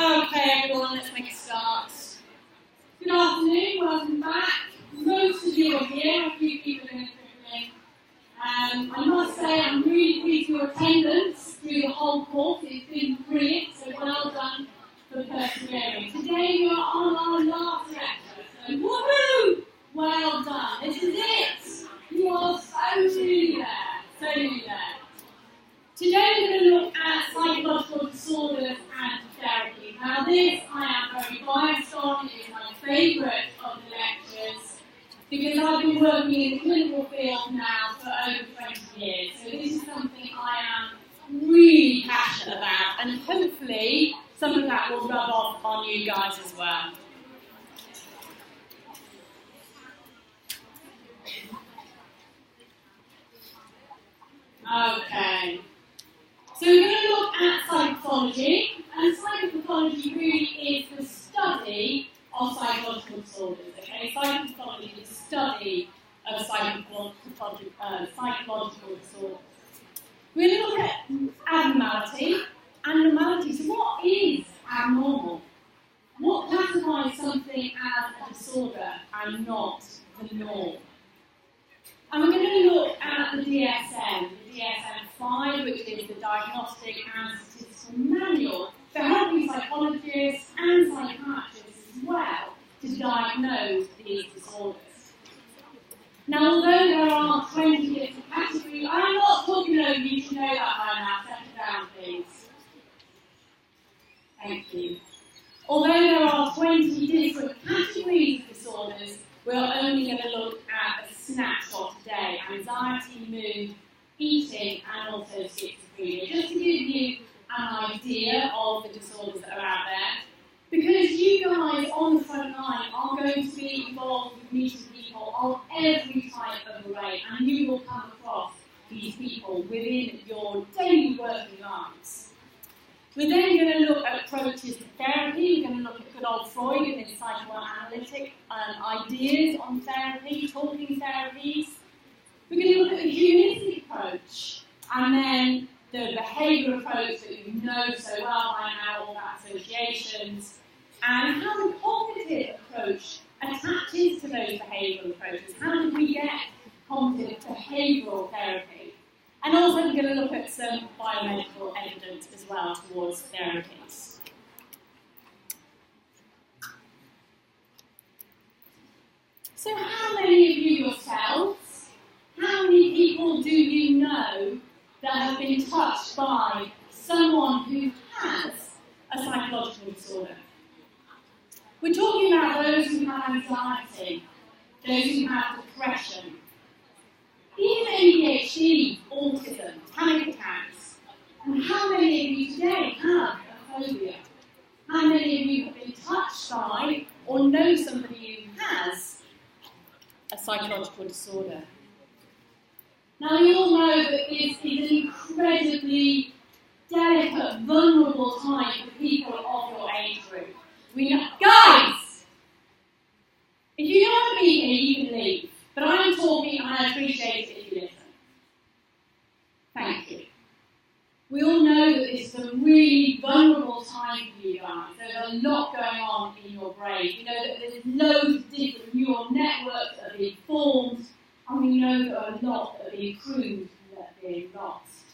Okay, everyone, let's make a start. Good afternoon, welcome back. Most of you are here, a few people are going to trickle in. I must say I'm really pleased with your attendance through the whole course. It's been brilliant, so well done for persevering. Today we are on our last lecture, so woohoo! Well done. This is it. You are so nearly there. Today we're going to look at psychological disorders and therapy. Now this I am very biased on, it is my favourite of the lectures because I've been working in the clinical field now for over 20 years. So this is something I am really passionate about and hopefully some of that will rub off on you guys as well. Okay. So we're going to look at psychopathology, and psychopathology really is the study of psychological disorders. Okay, psychopathology is the study of psychological disorders. We're going to look at abnormality. So what is abnormal? What classifies something as a disorder and not the norm? And we're going to look at the DSM, the DSM-5, which is the Diagnostic and Statistical Manual for helping psychologists and psychiatrists as well to diagnose these disorders. Now, although there are 20 different categories, I'm not talking over you, you should know that by now. Settle down, please. Thank you. Although there are 20 different categories of disorders, we're only going to look at a snapshot today: anxiety, mood, eating, and also schizophrenia, just to give you an idea of the disorders that are out there. Because you guys on the front line are going to be involved with meeting people of every type of array, and you will come across these people within your daily working lives. We're then going to look at approaches to therapy. We're going to look at good old Freud and his psychoanalytic ideas on therapy, talking therapies. We're going to look at the humanistic approach, and then the behavioural approach that you know so well by now, all that associations, and how the cognitive approach attaches to those behavioural approaches. How do we get cognitive behavioural therapy? And also we're going to look at some biomedical evidence as well towards therapies. So how many of you yourselves, how many people do you know that have been touched by someone who has a psychological disorder? We're talking about those who have anxiety, those who have depression, even ADHD, autism, panic attacks. And how many of you today have a phobia? How many of you have been touched by or know somebody who has a psychological disorder? Now we all know that this is an incredibly delicate, vulnerable time for people of your age group. We know, guys, if you don't want to be here, you can leave. But I'm talking and I appreciate it if you listen. Thank you. We all know that this is a really vulnerable time for you guys. There's a lot going on in your brain. We know that there's loads of different neural networks that are being formed, and we know that a lot that are being pruned and that are being lost.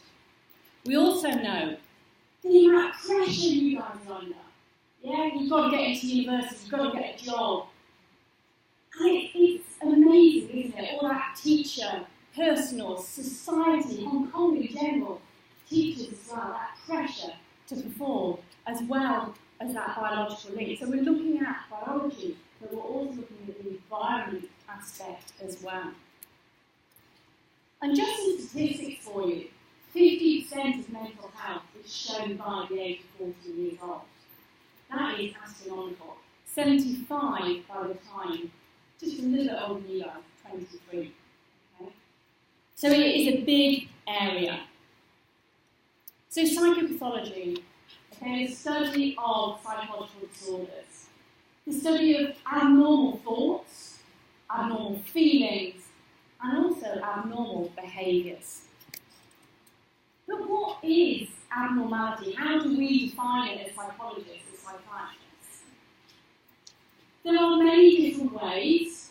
We also know the amount of pressure you guys are under. Yeah, you've got to get into university, you've got to get a job. And it's amazing, isn't it? All that teacher, personal, society, Hong Kong in general, teachers as well, that pressure to perform, as well as that biological link. So we're looking at biology, but we're also looking at the environment aspect as well. And just some statistics for you: 50% of mental health is shown by the age of 40 years old. That is astronomical. 75 by the time, just a little bit older than you guys, 23. Okay? So it is a big area. So psychopathology, okay, the study of psychological disorders, the study of abnormal thoughts, abnormal feelings, and also abnormal behaviours. But what is abnormality? How do we define it as psychologists, as psychiatrists? There are many different ways,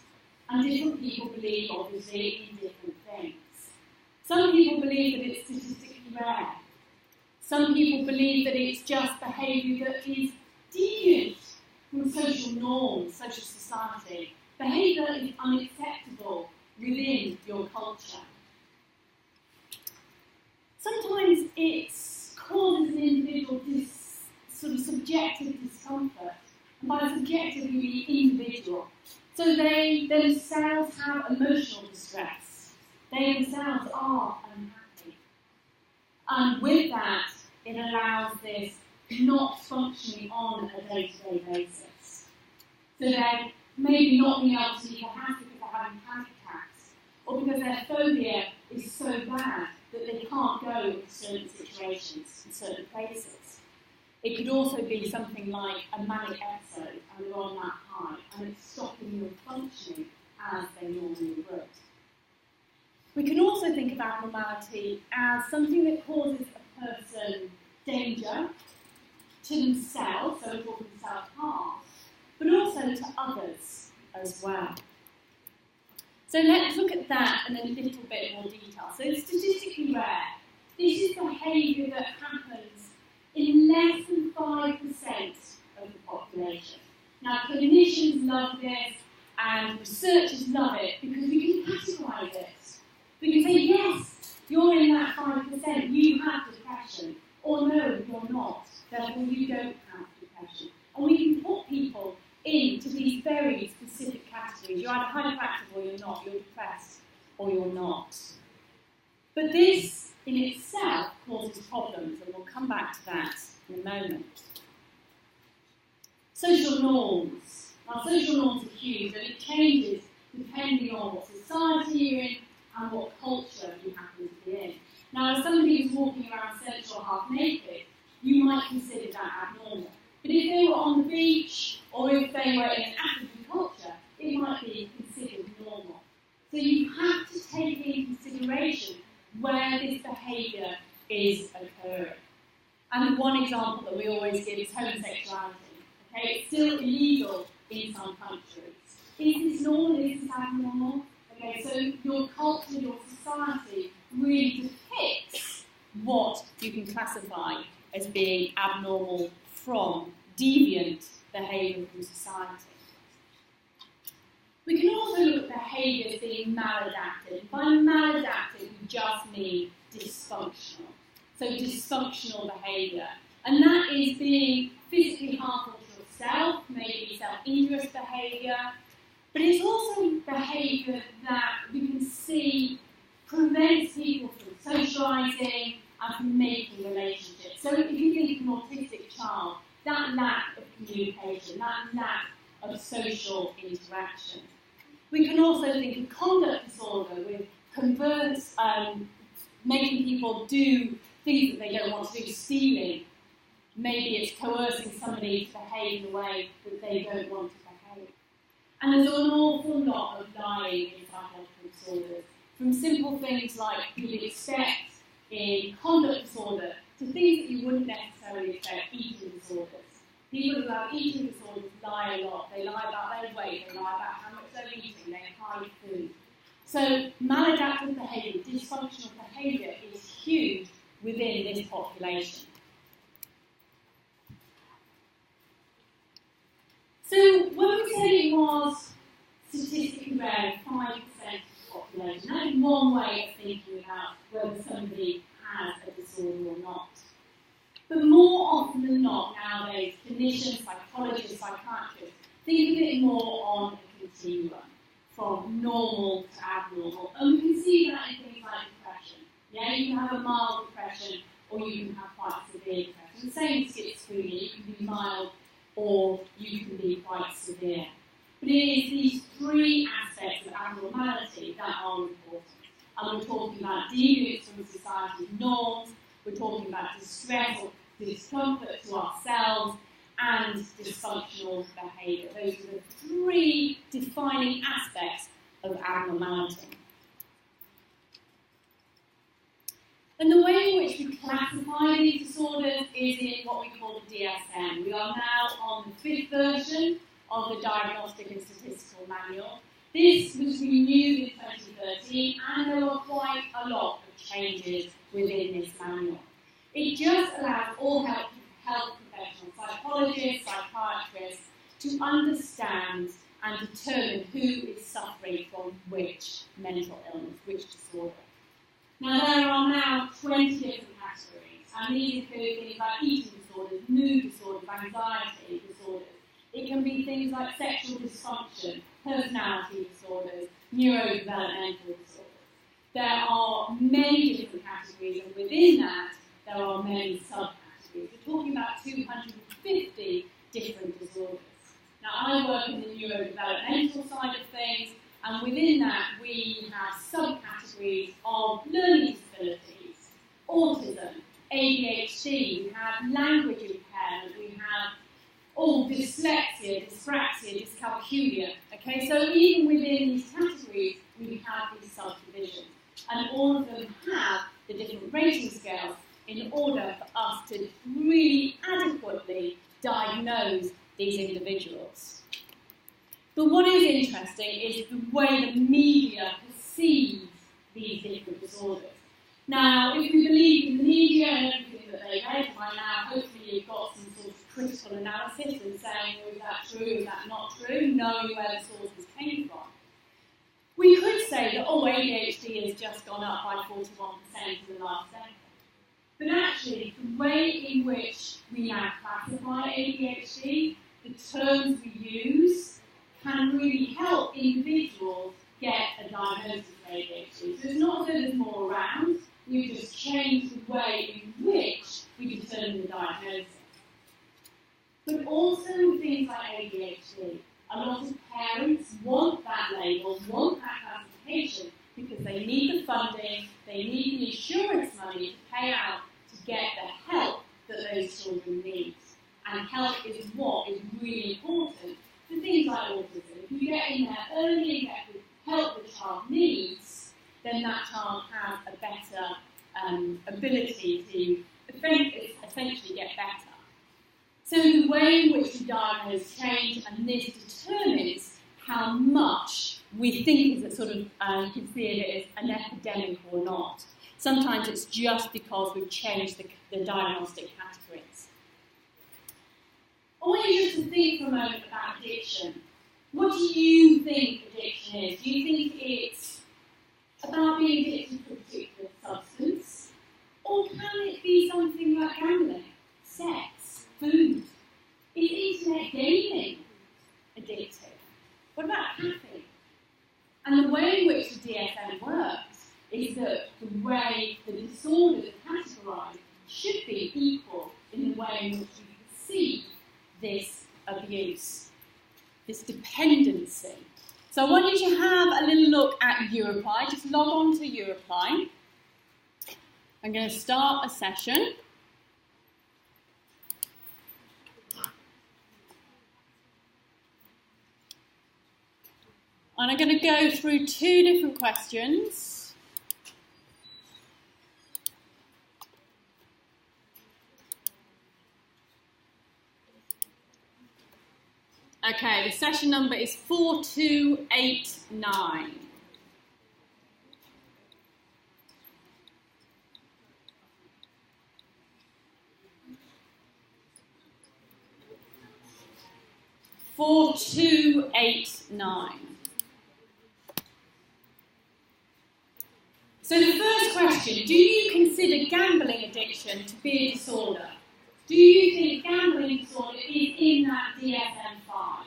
and different people believe, obviously, in different things. Some people believe that it's statistically rare. Some people believe that it's just behaviour that is deviant from social norms, social society. Behaviour that is unacceptable within your culture. Sometimes it causes an individual this sort of subjective discomfort. And by subjective, you mean individual. So they themselves have emotional distress. They themselves are unhappy. And with that, it allows this not functioning on a day-to-day basis. So they're maybe not being able to leave the house because they're having panic attacks, or because their phobia is so bad that they can't go into certain situations in certain places. It could also be something like a manic episode, and they're on that high, and it's stopping them functioning as they normally would. We can also think of abnormality as something that causes a person danger to themselves, so we're talking self-harm, but also to others as well. So let's look at that in a little bit more detail. So statistically rare. This is behaviour that happens in less than 5% of the population. Now clinicians love this and researchers love it because we can categorise it. We can say, yes, you're in that 5%, you have depression, or no, you're not, therefore you don't have depression. And we can put people into these very specific categories. You're either hyperactive or you're not, you're depressed or you're not. But this in itself causes problems, and we'll come back to that in a moment. Social norms. Now social norms are huge, and it changes depending on what society you're in and what culture you happen to be in. Now, as somebody who's walking around Central half naked, you might consider that abnormal. But if they were on the beach, or if they were in an African culture, it might be considered normal. So you have to take in consideration where this behaviour is occurring. And one example that we always give is homosexuality. Okay, it's still illegal in some countries. Is this normal? Is this abnormal? Okay, so your culture, your society really depicts what you can classify as being abnormal from deviant behaviour from society. We can also look at behaviours being maladaptive. By maladaptive, we just mean dysfunctional. So dysfunctional behaviour. And that is being physically harmful to yourself, maybe self-injurious behaviour, but it's also behaviour that we can see prevents people from socialising and from making relationships. So if you think of an autistic child, that lack of communication, that lack of social interaction. We can also think of conduct disorder with converts, making people do things that they don't want to do, stealing. Maybe it's coercing somebody to behave in a way that they don't want to behave. And there's an awful lot of lying in psychological disorders, from simple things like you'd expect in conduct disorder to things that you wouldn't necessarily expect, eating disorders. People who have eating disorders lie a lot. They lie about their weight, they lie about how much they're eating, they hide food. So maladaptive behaviour, dysfunctional behaviour is huge within this population. So when we said it was statistically rare, 5% of the population, that is one way of thinking about whether somebody has a disorder or not. But more often than not nowadays, clinicians, psychologists, psychiatrists think of it more on a continuum, from normal to abnormal. And we can see that in things like depression. Yeah, you can have a mild depression or you can have quite severe depression. The same with schizophrenia, you can be mild or you can be quite severe. But it is these three aspects of abnormality that are important. And we're talking about deviance from society's norms, we're talking about distress or discomfort to ourselves, and dysfunctional behaviour. Those are the three defining aspects of abnormality. And the way in which we of these disorders is in what we call the DSM. We are now on the 5th version of the Diagnostic and Statistical Manual. This was renewed in 2013, and there were quite a lot of changes within this manual. It just allows all health professionals, psychologists, psychiatrists, to understand and determine who is suffering from which mental illness, which disorder. Now, there are now 20 different categories, and these include things like eating disorders, mood disorders, anxiety disorders. It can be things like sexual dysfunction, personality disorders, neurodevelopmental disorders. There are many different categories, and within that, there are many subcategories. We're talking about 250 different disorders. Now, I work in the neurodevelopmental side of things, and within that, we have subcategories of learning disabilities, autism, ADHD, we have language impairment, we have dyslexia, dyspraxia, dyscalculia. Okay, so even within these categories, we have these subdivisions, and all of them have the different rating scales in order for us to really adequately diagnose these individuals. But what is interesting is the way the media perceives these different disorders. Now, if we believe in the media and everything that they read by now, hopefully you've got some sort of critical analysis and saying, well, is that true, is that not true, knowing where the sources came from. We could say that, ADHD has just gone up by 41% in the last decade. But actually, the way in which we now classify ADHD, the terms we use, can really help individuals get a diagnosis of ADHD. So it's not that there's more around, we've just changed the way in which we determine the diagnosis. But also with things like ADHD, a lot of parents want that label, want that classification, because they need the funding, they need the insurance money to pay out to get the help that those children need. And help is what is really important for things like autism. If you get in there early and get the help the child needs, then that child has a better ability to essentially get better. So the way in which we diagnose change, and this determines how much we think is sort of, you can see it as an epidemic or not. Sometimes it's just because we've changed the diagnostic categories. I want you just to think for a moment about addiction. What do you think addiction is? Do you think it's about being addicted to a particular substance? Or can it be something like gambling, sex, food? Is internet gaming addictive? What about caffeine? And the way in which the DSM works is that the way the disorders are categorised should be equal in the way in which you perceive this abuse, this dependency. So I want you to have a little look at Europly. Just log on to Europly. I'm going to start a session. And I'm going to go through two different questions. Okay, the session number is 4289. So the first question, do you consider gambling addiction to be a disorder? Do you think gambling disorder is in that DSM-5?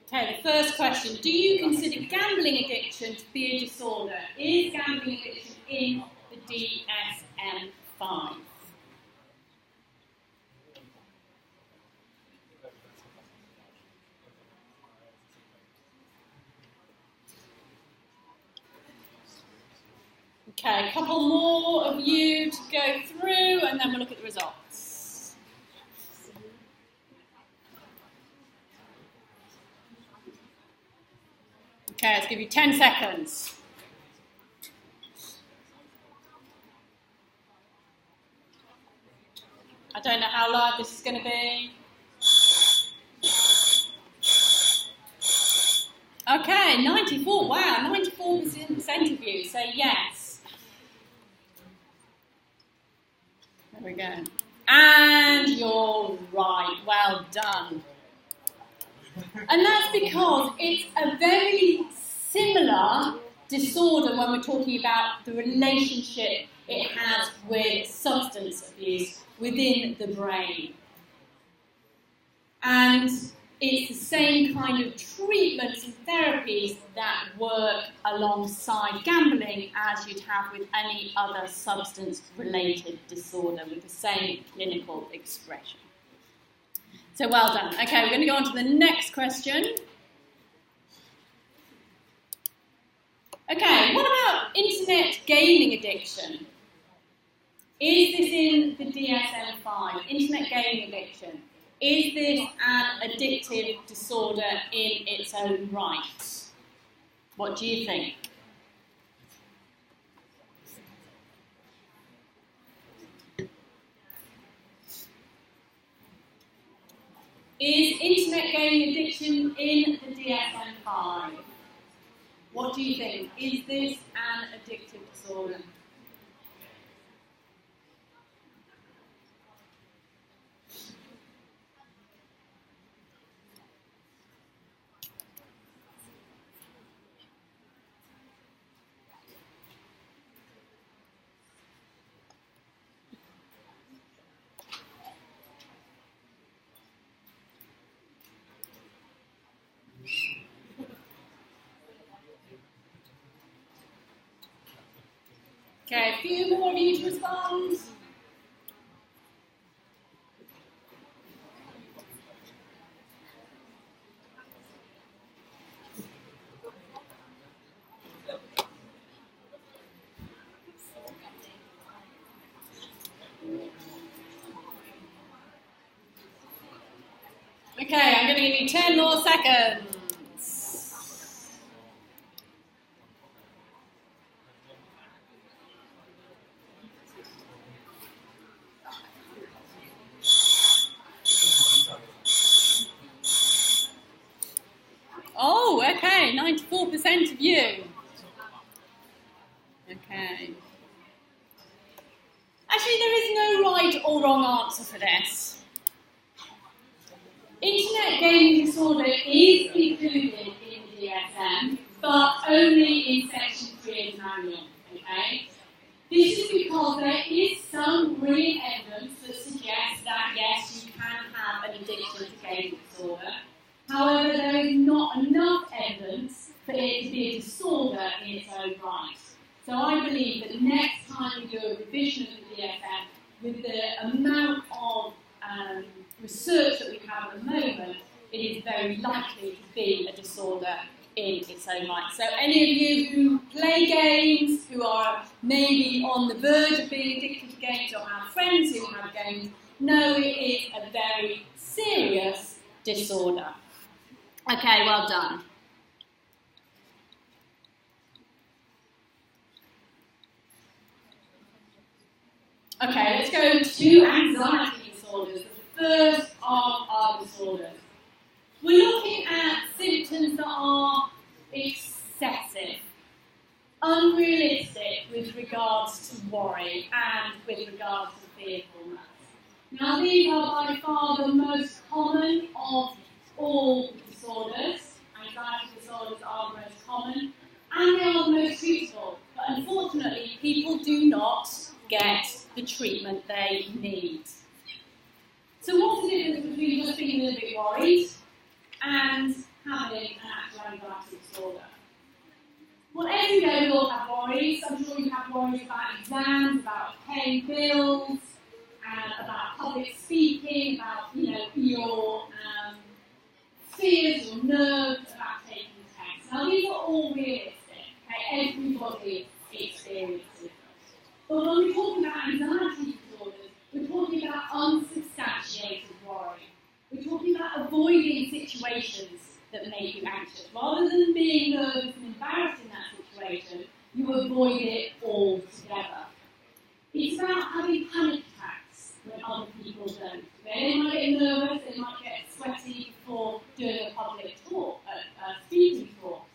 Okay, the first question, do you consider gambling addiction to be a disorder? Is gambling addiction in the DSM? DSM-5? Okay, a couple more of you to go through and then we'll look at the results. Okay, let's give you 10 seconds. I don't know how live this is going to be. Okay, 94, wow, 94% of you say yes. There we go. And you're right, well done. And that's because it's a very similar disorder when we're talking about the relationship it has with substance abuse within the brain. And it's the same kind of treatments and therapies that work alongside gambling as you'd have with any other substance-related disorder with the same clinical expression. So well done. Okay, we're going to go on to the next question. Okay, what about internet gaming addiction? Is this in the DSM-5, internet gaming addiction? Is this an addictive disorder in its own right? What do you think? Is internet gaming addiction in the DSM-5? What do you think? Is this an addictive disorder? Okay, a few more of you to respond. Okay, I'm going to give you 10 more seconds. Oh, okay, 94% of you. Okay. Actually, there is no right or wrong answer for this. Internet gaming disorder is included in the DSM, but only in section 3 of the manual, okay? This is because there is some real evidence that suggests that, yes, you can have an addiction to gaming disorder. However, there is not enough evidence for it to be a disorder in its own right. So I believe that next time we do a revision of the DSM, with the amount of research that we have at the moment, it is very likely to be a disorder in its own right. So any of you who play games, who are maybe on the verge of being addicted to games or have friends who have games, know it is a very serious disorder. Okay, well done. Okay, let's go to anxiety disorders, the first of our disorders. We're looking at symptoms that are excessive, unrealistic with regards to worry and with regards to fearfulness. Now, these are by far the most common of all disorders. Anxiety disorders are the most common, and they are the most treatable. But unfortunately, people do not get the treatment they need. So what's the difference between just being a little bit worried and having an actual anxiety disorder? Well, every day we all have worries. I'm sure you have worries about exams, about paying bills, about public speaking, about your fears or nerves about taking tests. Now these are all realistic. Okay? Everybody experiences them. But when we're talking about anxiety disorders, we're talking about unsubstantiated worry. We're talking about avoiding situations that make you anxious. Rather than being nervous and embarrassed in that situation, you avoid it altogether. It's about having panic attacks when other people don't. They might get nervous, they might get sweaty before doing a public talk, a speaking talk,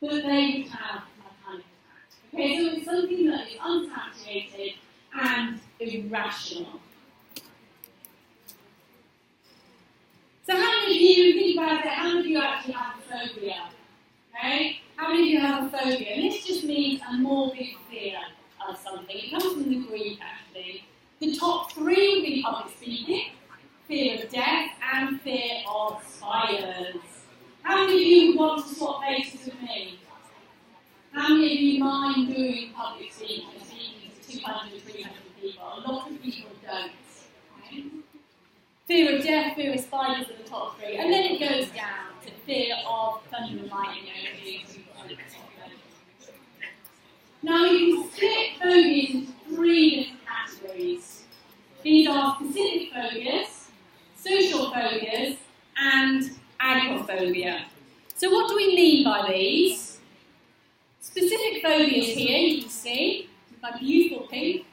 but they would have a panic attack. Okay, so it's something that is unsubstantiated and irrational. So how many of you, think about it, how many of you actually have a phobia? Okay? How many of you have a phobia? And this just means a morbid fear of something. It comes from the Greek, actually. The top three would be public speaking, fear of death, and fear of spiders. How many of you want to swap places with me? How many of you mind doing public speaking to 200, 300 people? A lot of people don't. Okay? Fear of death, fear of spiders are the top three. And then it goes down to fear of thunder and lightning. Now you can split phobias into three different categories. These are specific phobias, social phobias, and agoraphobia. So what do we mean by these? Specific phobias here, you can see, my beautiful pink,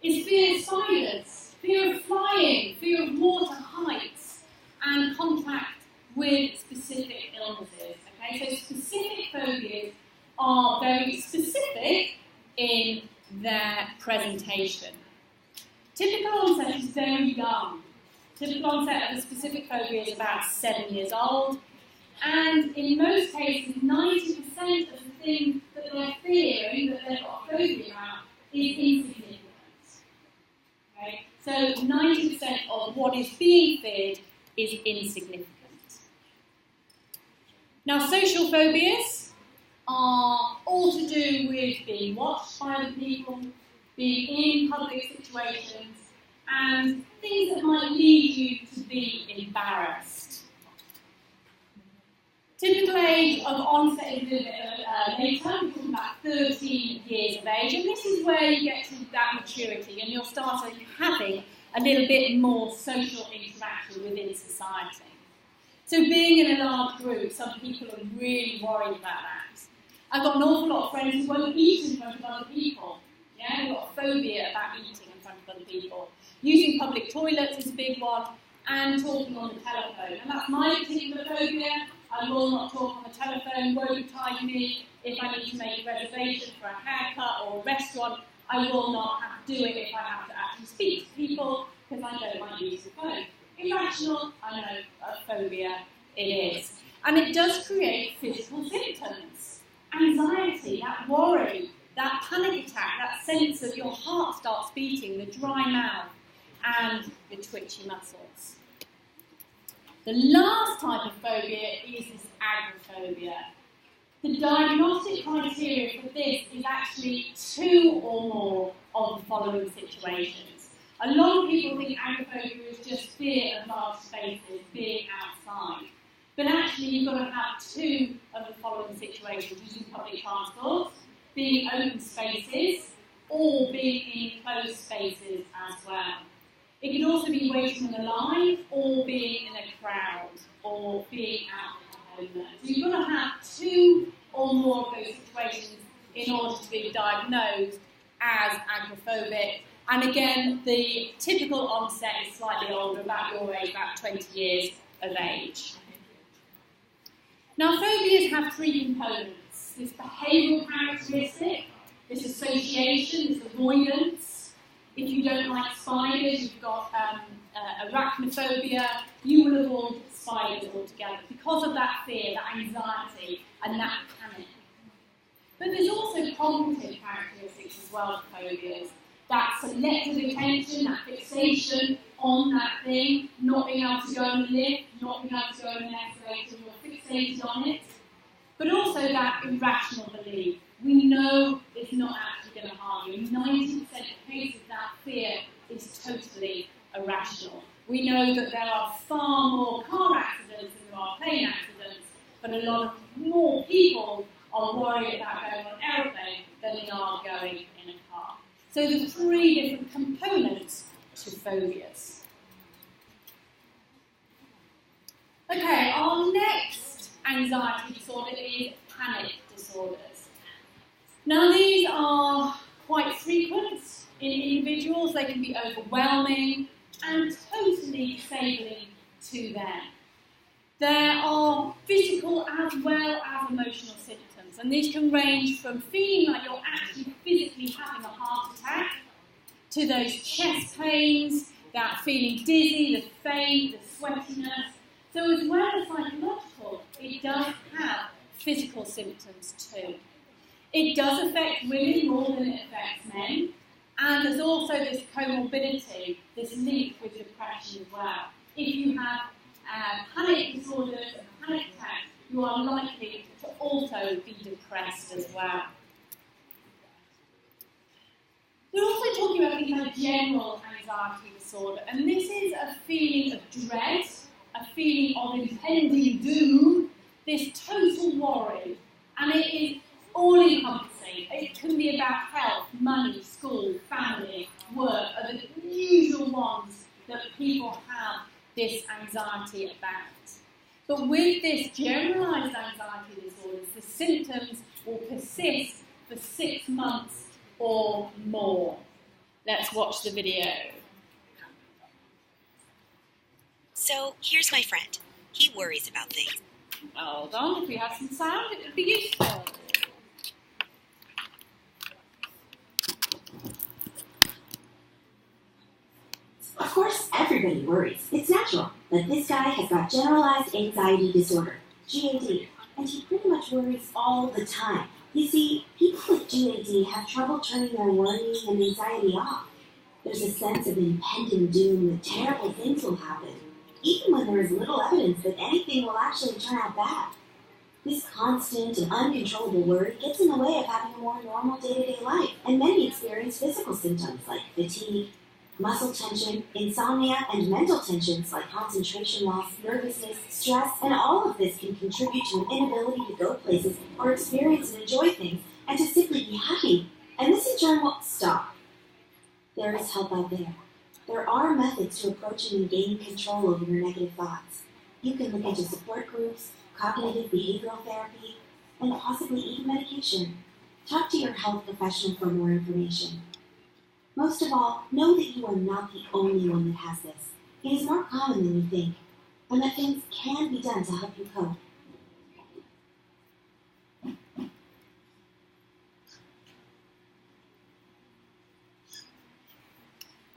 is fear of spiders, fear of flying, fear of water heights, and contact with specific illnesses. Okay, so specific phobias are very specific in their presentation. Typical onset is very young. Typical onset of a specific phobia is about 7 years old, and in most cases, 90% of the things that they're fearing, that they've got a phobia about, is insignificant. Okay? So 90% of what is being feared is insignificant. Now, social phobias are all to do with being watched by other people, being in public situations, and things that might lead you to be embarrassed. Typical age of onset is a little bit later, we're talking about 13 years of age, and this is where you get to that maturity and you'll start having a little bit more social interaction within society. So being in a large group, some people are really worried about that. I've got an awful lot of friends who won't eat in front of other people. Yeah, they've got a phobia about eating in front of other people. Using public toilets is a big one, and talking on the telephone. And that's my particular phobia. I will not talk on the telephone, won't tie me. If I need to make a reservation for a haircut or a restaurant, I will not have to do it if I have to actually speak to people, because I don't like using the phone. Irrational, I know, a phobia it is. And it does create physical symptoms. Anxiety, that worry, that panic attack, that sense of your heart starts beating, the dry mouth, and the twitchy muscles. The last type of phobia is this agoraphobia. The diagnostic criteria for this is actually 2 or more of the following situations. A lot of people think agoraphobia is just fear of large spaces, being outside. But actually you've got to have 2 of the following situations: using public transport, being open spaces, or being in closed spaces as well. It can also be waiting in a line, or being in a crowd, or being out in the homeless. So you've got to have 2 or more of those situations in order to be diagnosed as agoraphobic. And again, the typical onset is slightly older, about your age, about 20 years of age. Now, phobias have 3 components: this behavioural characteristic, this association, this avoidance. If you don't like spiders, you've got arachnophobia, you will avoid spiders altogether because of that fear, that anxiety, and that panic. But there's also cognitive characteristics as well of phobias. That selective attention, that fixation on that thing, not being able to go in a lift, not being able to go in an escalator, you're fixated on it. But also that irrational belief, we know it's not actually going to harm you. In 90% of cases, that fear is totally irrational. We know that there are far more car accidents than there are plane accidents, but a lot of more people are worried about going on an aeroplane than they are going in a car. So there's 3 different components to phobias. Okay, our next anxiety disorder is panic disorders. Now these are quite frequent in individuals. They can be overwhelming and totally disabling to them. There are physical as well as emotional symptoms, and these can range from feeling like you're actually physically having a heart attack to those chest pains, that feeling dizzy, the faint, the sweatiness. So as well as psychological, it does have physical symptoms too. It does affect women more than it affects men, and there's also this comorbidity, this link with depression as well. If you have panic disorders and panic attacks, you are likely to also be depressed as well. We're also talking about things like general anxiety disorder, and this is a feeling of dread, a feeling of impending doom, this total worry, and it is all-encompassing. It can be about health, money, school, family, work, are the usual ones that people have this anxiety about. But with this generalised anxiety disorders, the symptoms will persist for 6 months or more. Let's watch the video. So, here's my friend. He worries about things. Hold on, if we have some sound, it would be useful. Of course, everybody worries. It's natural. But this guy has got generalized anxiety disorder, GAD, and he pretty much worries all the time. You see, people with GAD have trouble turning their worrying and anxiety off. There's a sense of impending doom that terrible things will happen, even when there is little evidence that anything will actually turn out bad. This constant and uncontrollable worry gets in the way of having a more normal day-to-day life, and many experience physical symptoms like fatigue, muscle tension, insomnia, and mental tensions like concentration loss, nervousness, stress, and all of this can contribute to an inability to go places or experience and enjoy things, and to simply be happy. And this in turn will stop. There is help out there. There are methods to approaching and gaining control over your negative thoughts. You can look into support groups, cognitive behavioral therapy, and possibly even medication. Talk to your health professional for more information. Most of all, know that you are not the only one that has this. It is more common than you think, and that things can be done to help you cope.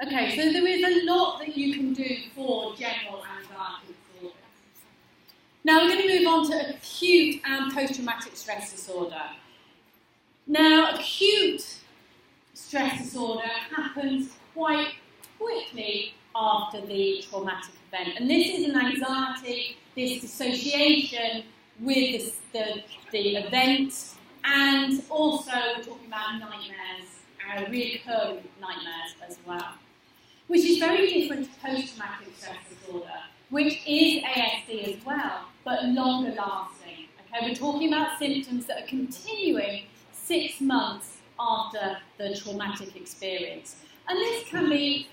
Okay, so there is a lot that you can do for general anxiety disorders. Now we're going to move on to acute and post-traumatic stress disorder. Now, acute stress disorder happens quite quickly after the traumatic event. And this is an anxiety, this dissociation with the event, and also we're talking about nightmares, recurring nightmares as well, which is very different to post-traumatic stress disorder, which is ASD as well, but longer lasting. Okay, we're talking about symptoms that are continuing 6 months after the traumatic experience. And this can be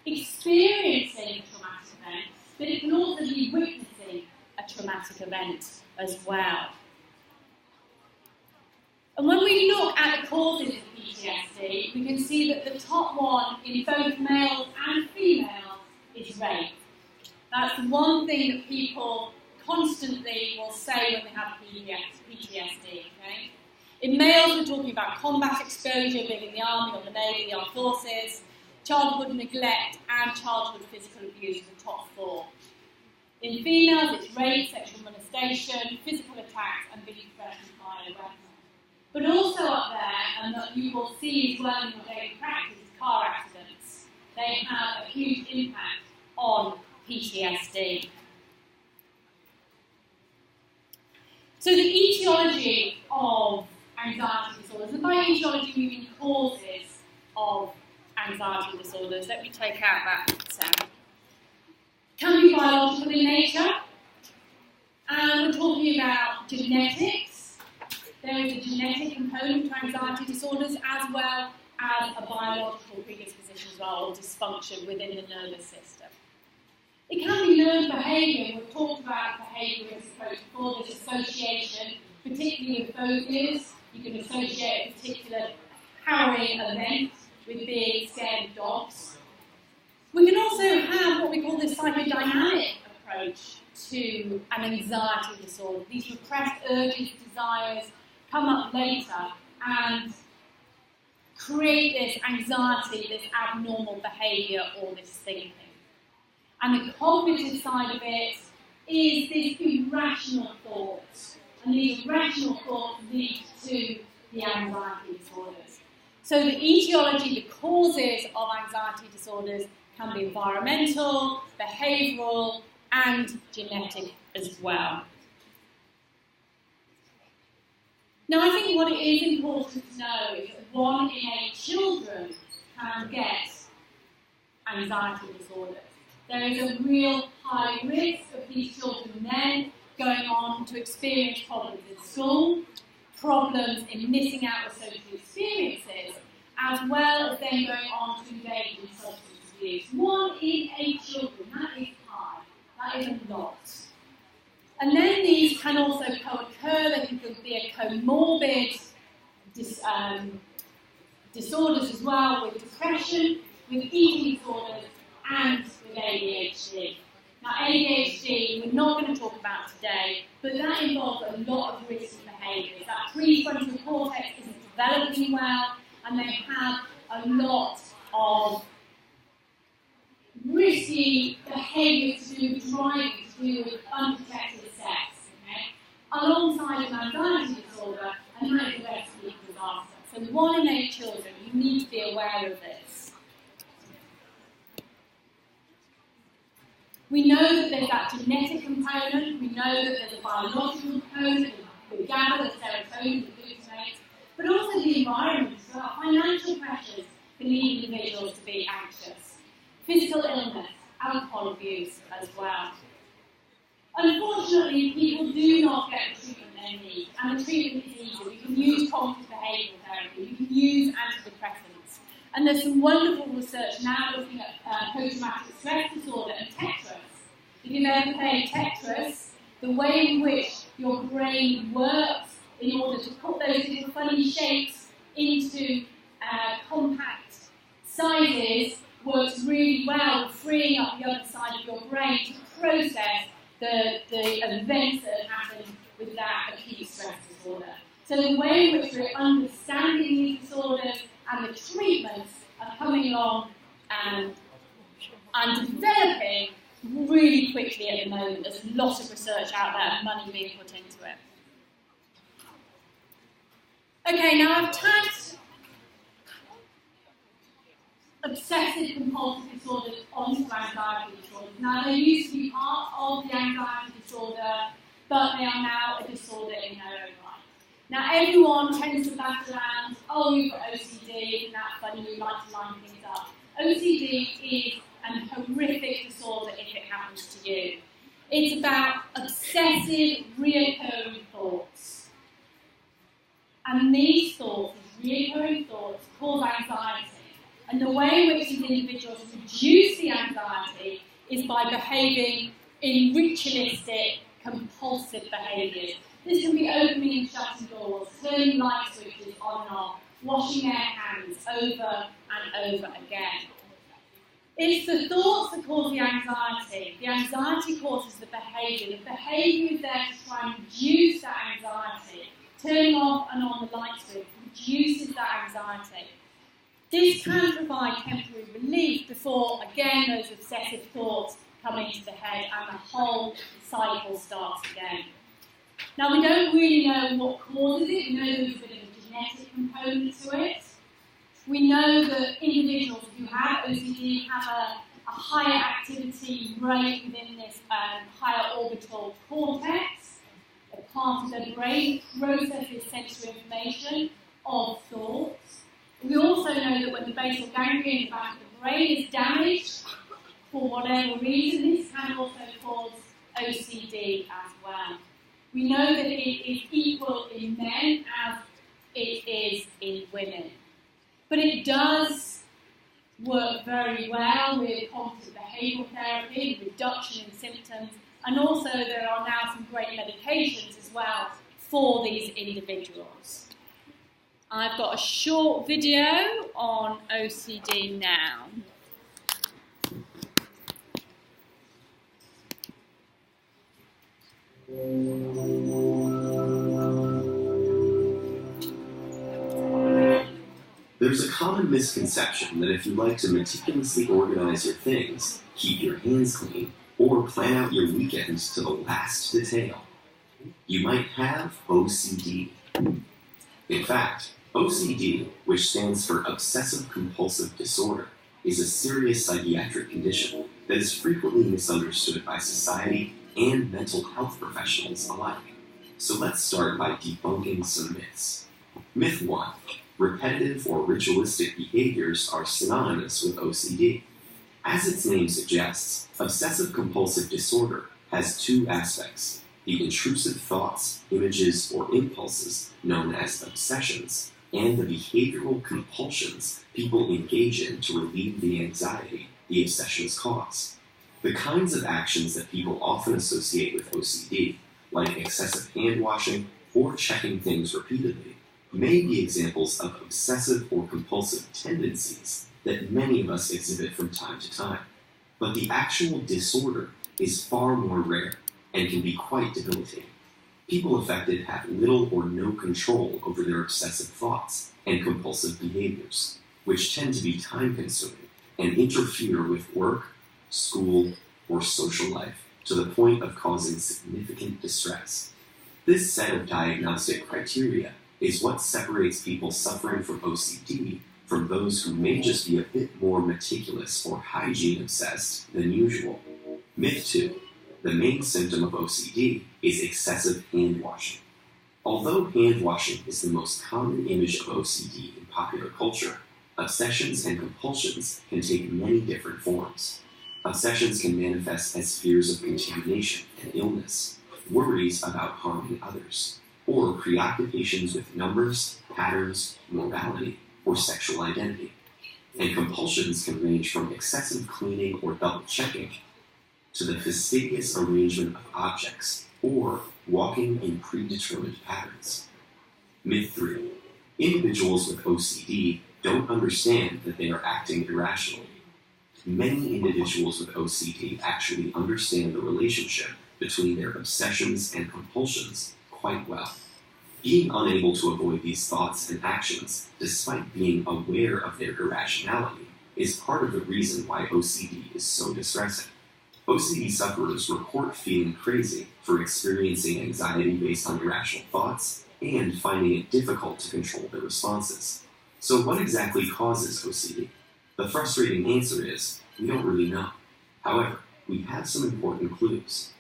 experiencing a traumatic event, but it can also be witnessing a traumatic event as well. And when we look at the causes of PTSD, we can see that the top one in both males and females is rape. That's the one thing that people constantly will say when they have PTSD, okay? In males, we're talking about combat exposure, being in the army or the navy, the armed forces, childhood neglect, and childhood physical abuse are the top 4. In females, it's rape, sexual molestation, physical attacks, and being threatened by a weapon. But also up there, and that you will see as well in your daily practice, is car accidents. They have a huge impact on PTSD. So the etiology of anxiety disorder disorders. And by etiology, we mean causes of anxiety disorders. Let me take out that sound. Can be biological in nature. And we're talking about genetics. There is a genetic component to anxiety disorders as well as a biological predisposition as well, or dysfunction within the nervous system. It can be learned behaviour. We've talked about behaviourist approach before, this association, particularly with phobias. You can associate a particular harrowing event with being scared of dogs. We can also have what we call this psychodynamic approach to an anxiety disorder. These repressed urges, desires come up later and create this anxiety, this abnormal behaviour or this thinking. And the cognitive side of it is this irrational thought. And these irrational thoughts lead to the anxiety disorders. So the etiology, the causes of anxiety disorders can be environmental, behavioural, and genetic as well. Now, I think what it is important to know is that 1 in 8 children can get anxiety disorders. There is a real high risk of these children then going on to experience problems in school, problems in missing out on social experiences, as well as then going on to engage in substance abuse. 1 in 8 children, that is high. That is a lot. And then these can also co-occur. They can be a comorbid disorders as well, with depression, with eating disorders, and with ADHD. Now, ADHD, we're not going to talk about today, but that involves a lot of risky behaviours. That prefrontal cortex isn't developing well, and they have a lot of risky behaviours to do with driving, to do with unprotected sex, okay? Alongside an anxiety disorder, and that is a recipe for disaster. So 1 in 8 children, you need to be aware of this. We know that there's that genetic component, we know that there's a biological component, the GABA, the serotonin, the glutamate, but also the environment. So our financial pressures can lead individuals to be anxious. Physical illness, alcohol abuse as well. Unfortunately, people do not get the treatment they need, and the treatment is easy. We can use cognitive behavioural therapy, we can use antidepressants. And there's some wonderful research now looking at post-traumatic stress disorder and Tetris. If you've ever played Tetris, the way in which your brain works in order to put those little funny shapes into compact sizes works really well, freeing up the other side of your brain to process the events that happen with that acute stress disorder. So the way in which we're understanding these disorders and the treatments are coming along and developing really quickly at the moment. There's a lot of research out there and money being put into it. Okay, now I've tagged obsessive compulsive disorders onto anxiety disorders. Now they used to be part of the anxiety disorder, but they are now a disorder in their own right. Now everyone tends to bat around, oh, you've got OCD, isn't that funny, you like to line things up. OCD is a horrific disorder if it happens to you. It's about obsessive, reoccurring thoughts. And these thoughts, these reoccurring thoughts, cause anxiety. And the way in which these individuals reduce the anxiety is by behaving in ritualistic, compulsive behaviours. This can be opening and shutting doors, turning light switches on and off, washing their hands over and over again. It's the thoughts that cause the anxiety. The anxiety causes the behaviour. The behaviour is there to try and reduce that anxiety. Turning off and on the light switch reduces that anxiety. This can provide temporary relief before, again, those obsessive thoughts come into the head and the whole cycle starts again. Now, we don't really know what causes it. We know there's a bit of a genetic component to it. We know that individuals who have OCD have a higher activity rate within this higher orbital cortex, a part of their brain that processes sensory information. of thoughts. We also know that when the basal ganglia in the back of the brain is damaged, for whatever reason, this can also cause OCD as well. We know that it is equal in men as it is in women. But it does work very well with cognitive behavioural therapy, reduction in symptoms, and also there are now some great medications as well for these individuals. I've got a short video on OCD now. There's a common misconception that if you like to meticulously organize your things, keep your hands clean, or plan out your weekends to the last detail, you might have OCD. In fact, OCD, which stands for Obsessive Compulsive Disorder, is a serious psychiatric condition that is frequently misunderstood by society and mental health professionals alike. So let's start by debunking some myths. Myth 1. Repetitive or ritualistic behaviors are synonymous with OCD. As its name suggests, obsessive-compulsive disorder has two aspects: the intrusive thoughts, images, or impulses known as obsessions, and the behavioral compulsions people engage in to relieve the anxiety the obsessions cause. The kinds of actions that people often associate with OCD, like excessive hand-washing or checking things repeatedly, may be examples of obsessive or compulsive tendencies that many of us exhibit from time to time. But the actual disorder is far more rare and can be quite debilitating. People affected have little or no control over their obsessive thoughts and compulsive behaviors, which tend to be time-consuming and interfere with work, school, or social life to the point of causing significant distress. This set of diagnostic criteria is what separates people suffering from OCD from those who may just be a bit more meticulous or hygiene-obsessed than usual. Myth 2. The main symptom of OCD is excessive hand-washing. Although hand-washing is the most common image of OCD in popular culture, obsessions and compulsions can take many different forms. Obsessions can manifest as fears of contamination and illness, worries about harming others, or preoccupations with numbers, patterns, morality, or sexual identity. And compulsions can range from excessive cleaning or double-checking to the fastidious arrangement of objects, or walking in predetermined patterns. Myth 3. Individuals with OCD don't understand that they are acting irrationally. Many individuals with OCD actually understand the relationship between their obsessions and compulsions quite well. Being unable to avoid these thoughts and actions, despite being aware of their irrationality, is part of the reason why OCD is so distressing. OCD sufferers report feeling crazy for experiencing anxiety based on irrational thoughts and finding it difficult to control their responses. So what exactly causes OCD? The frustrating answer is, we don't really know. However, we have some important clues.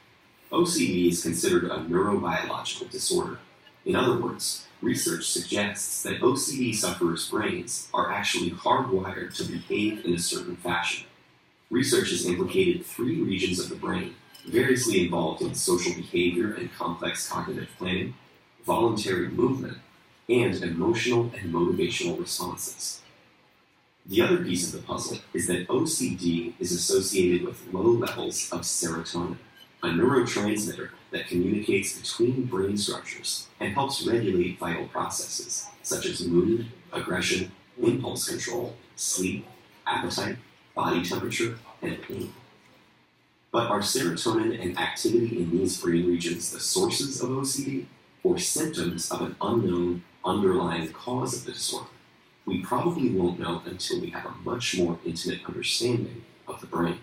OCD is considered a neurobiological disorder. In other words, research suggests that OCD sufferers' brains are actually hardwired to behave in a certain fashion. Research has implicated 3 regions of the brain, variously involved in social behavior and complex cognitive planning, voluntary movement, and emotional and motivational responses. The other piece of the puzzle is that OCD is associated with low levels of serotonin, a neurotransmitter that communicates between brain structures and helps regulate vital processes such as mood, aggression, impulse control, sleep, appetite, body temperature, and pain. But are serotonin and activity in these brain regions the sources of OCD, or symptoms of an unknown underlying cause of the disorder? We probably won't know until we have a much more intimate understanding of the brain.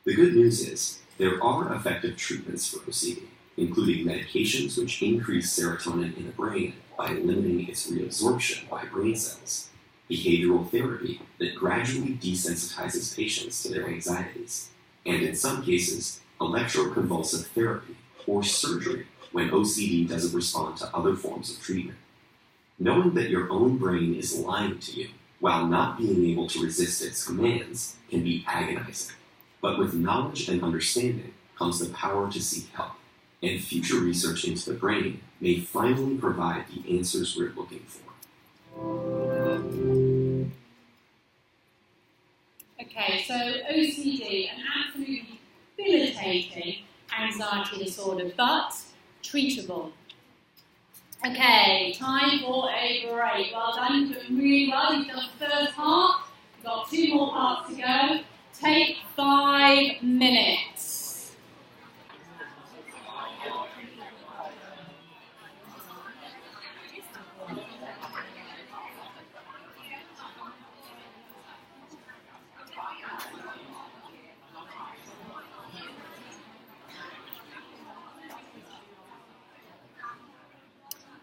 The good news is, there are effective treatments for OCD, including medications which increase serotonin in the brain by limiting its reabsorption by brain cells, behavioral therapy that gradually desensitizes patients to their anxieties, and in some cases, electroconvulsive therapy or surgery when OCD doesn't respond to other forms of treatment. Knowing that your own brain is lying to you while not being able to resist its commands can be agonizing. But with knowledge and understanding comes the power to seek help, and future research into the brain may finally provide the answers we're looking for. Okay, so OCD, an absolutely debilitating anxiety disorder, but treatable. Okay, time for a break. Well done, you're doing really well. You've done the first part. You've got 2 more parts to go. Take 5 minutes.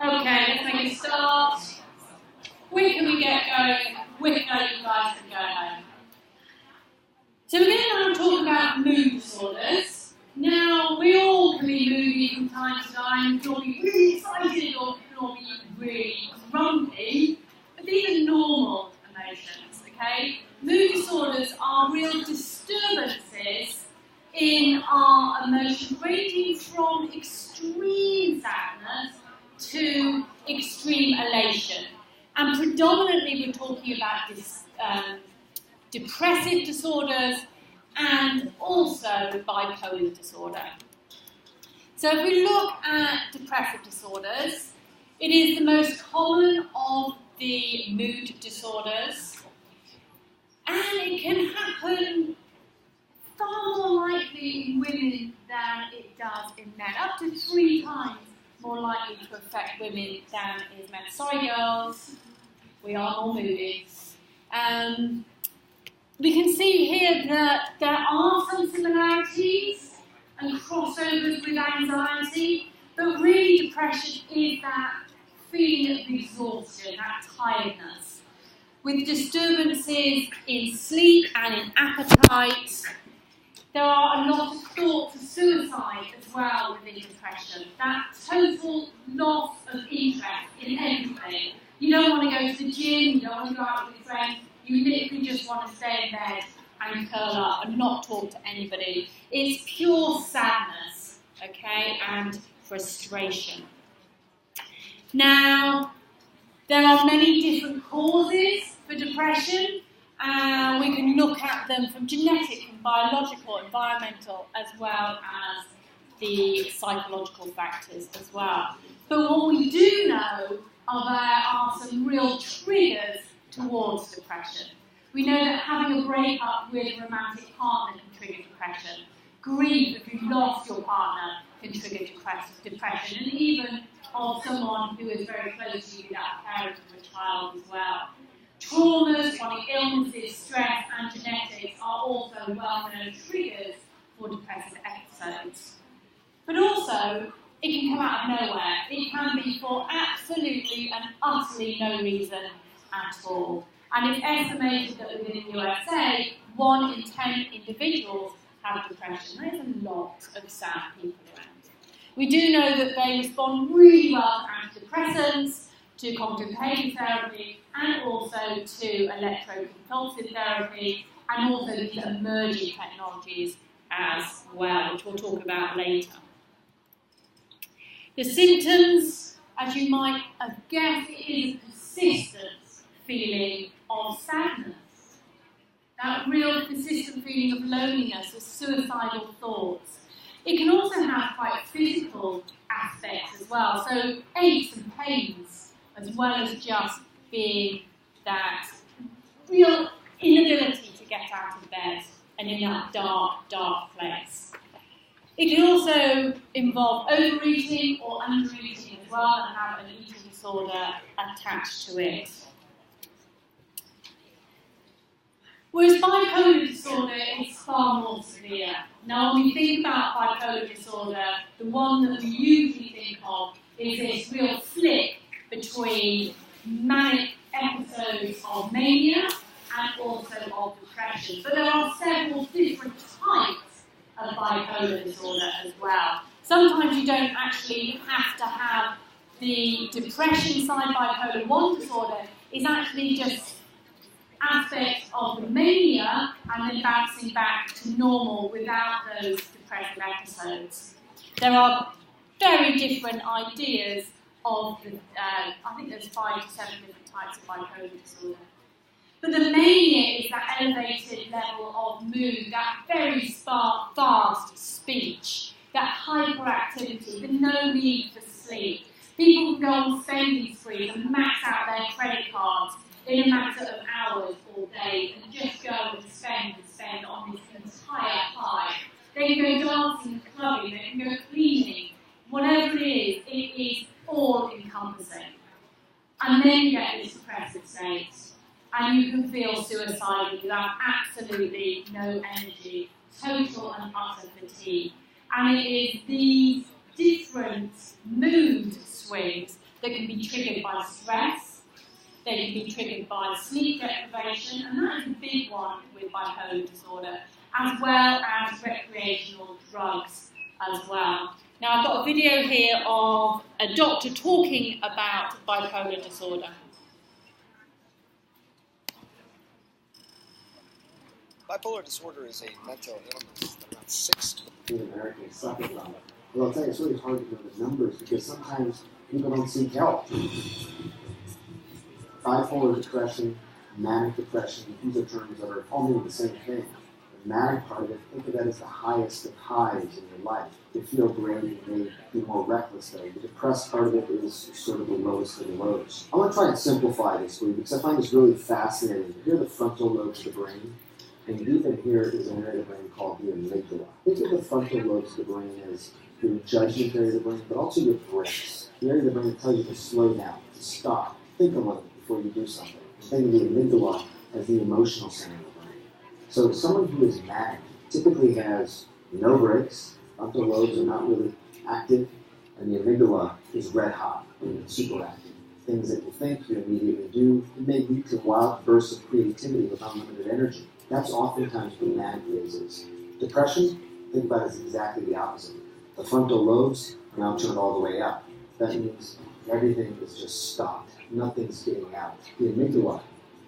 Okay, let's make a start. Quicker we get going, quicker you guys can go home. So we're going to now talk about mood disorders. Now, we all can be moody from time to time. We can all be really excited or we can all be really grumpy. But these are normal emotions, okay? Mood disorders are real disturbances in our emotions, ranging from extreme sadness to extreme elation. And predominantly we're talking about depressive disorders and also bipolar disorder. So if we look at depressive disorders, it is the most common of the mood disorders, and it can happen far more likely in women than it does in men, up to 3 times more likely to affect women than is men. Sorry girls, we are more moody. We can see here that there are some similarities and crossovers with anxiety, but really depression is that feeling of exhaustion, that tiredness, with disturbances in sleep and in appetite. There are a lot of thoughts of suicide as well within depression. That total loss of interest in everything. You don't want to go to the gym, you don't want to go out with your friends, you literally just want to stay in bed and curl up and not talk to anybody. It's pure sadness, okay, and frustration. Now, there are many different causes for depression. We can look at them from genetic and biological, environmental, as well as the psychological factors as well. But what we do know are there are some real triggers towards depression. We know that having a breakup with a romantic partner can trigger depression. Grief, if you've lost your partner, can trigger depression. And even of someone who is very close to you, that parent of a child as well. Traumas, chronic illnesses, stress, and genetics are also well-known triggers for depressive episodes. But also, it can come out of nowhere. It can be for absolutely and utterly no reason at all. And it's estimated that within the USA, 1 in 10 individuals have depression. There's a lot of sad people around. We do know that they respond really well to antidepressants, to cognitive behaviour therapy, and also to electroconvulsive therapy, and also these emerging technologies as well, which we'll talk about later. The symptoms, as you might have guessed, it is a persistent feeling of sadness. That real persistent feeling of loneliness, of suicidal thoughts. It can also have quite physical aspects as well, so aches and pains, as well as just being that real inability to get out of bed and in that dark, dark place. It can also involve overeating or undereating as well and have an eating disorder attached to it. Whereas bipolar disorder is far more severe. Now, when we think about bipolar disorder, the one that we usually think of is this real flip between manic episodes of mania and also of depression. But there are several different types of bipolar disorder as well. Sometimes you don't actually have to have the depression side, bipolar 1 disorder, is actually just aspects of the mania and then bouncing back to normal without those depressive episodes. There are very different ideas of the, I think there's 5 to 7 different types of bipolar disorder. But the mania is that elevated level of mood, that very fast speech, that hyperactivity, the no need for sleep. People can go on spending sprees and max out their credit cards in a matter of hours or days and just go and spend on this entire high. They can go dancing and clubbing, they can go cleaning, whatever it is all-encompassing. And then you get this depressive state, and you can feel suicidal. You have absolutely no energy, total and utter fatigue. And it is these different mood swings that can be triggered by stress, they can be triggered by sleep deprivation, and that is a big one with bipolar disorder, as well as recreational drugs as well. Now, I've got a video here of a doctor talking about bipolar disorder. Bipolar disorder is a mental illness that around 6 million Americans suffer from it. Well, I'll tell you, it's really hard to know the numbers because sometimes people don't seek help. Bipolar depression, manic depression, these are terms that are all meaning the same thing. The manic part of it, think of that as the highest of highs in your life. You feel great, you may be more reckless though. The depressed part of it is sort of the lowest of the lows. I want to try and simplify this for you because I find this really fascinating. Here are the frontal lobes of the brain, and deep in here is an area of the brain called the amygdala. Think of the frontal lobes of the brain as your judgment area of the brain, but also your brakes. The area of the brain that tells you to slow down, to stop, think a little before you do something. Think of the amygdala as the emotional center of the brain. So someone who is manic typically has no brakes, frontal lobes are not really active, and the amygdala is red hot, super active. Things that you think you immediately do, it may lead to wild bursts of creativity with unlimited energy. That's oftentimes what manic phase is. Depression, think about it as exactly the opposite. The frontal lobes are now turned all the way up. That means everything is just stopped. Nothing's getting out. The amygdala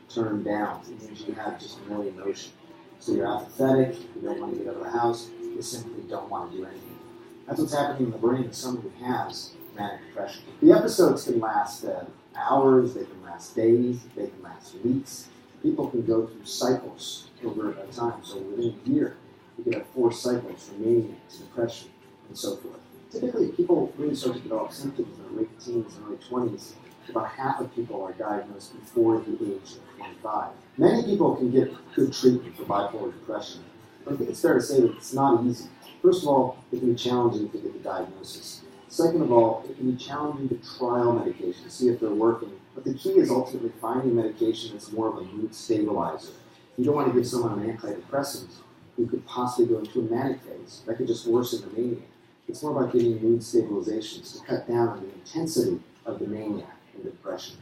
turned down. It means you have just no emotion. So you're apathetic, you don't want to get out of the house, you simply don't want to do anything. That's what's happening in the brain of someone who has manic depression. The episodes can last hours, they can last days, they can last weeks. People can go through cycles over a time. So within a year, you could have 4 cycles from mania to depression and so forth. Typically, people really start to develop symptoms in their late teens and early 20s. About half of people are diagnosed before the age of 25. Many people can get good treatment for bipolar depression, but I think it's fair to say that it's not easy. First of all, it can be challenging to get the diagnosis. Second of all, it can be challenging to trial medication, see if they're working. But the key is ultimately finding medication that's more of a mood stabilizer. You don't want to give someone an antidepressant who could possibly go into a manic phase. That could just worsen the mania. It's more about giving mood stabilizations to cut down on the intensity of the mania and depression.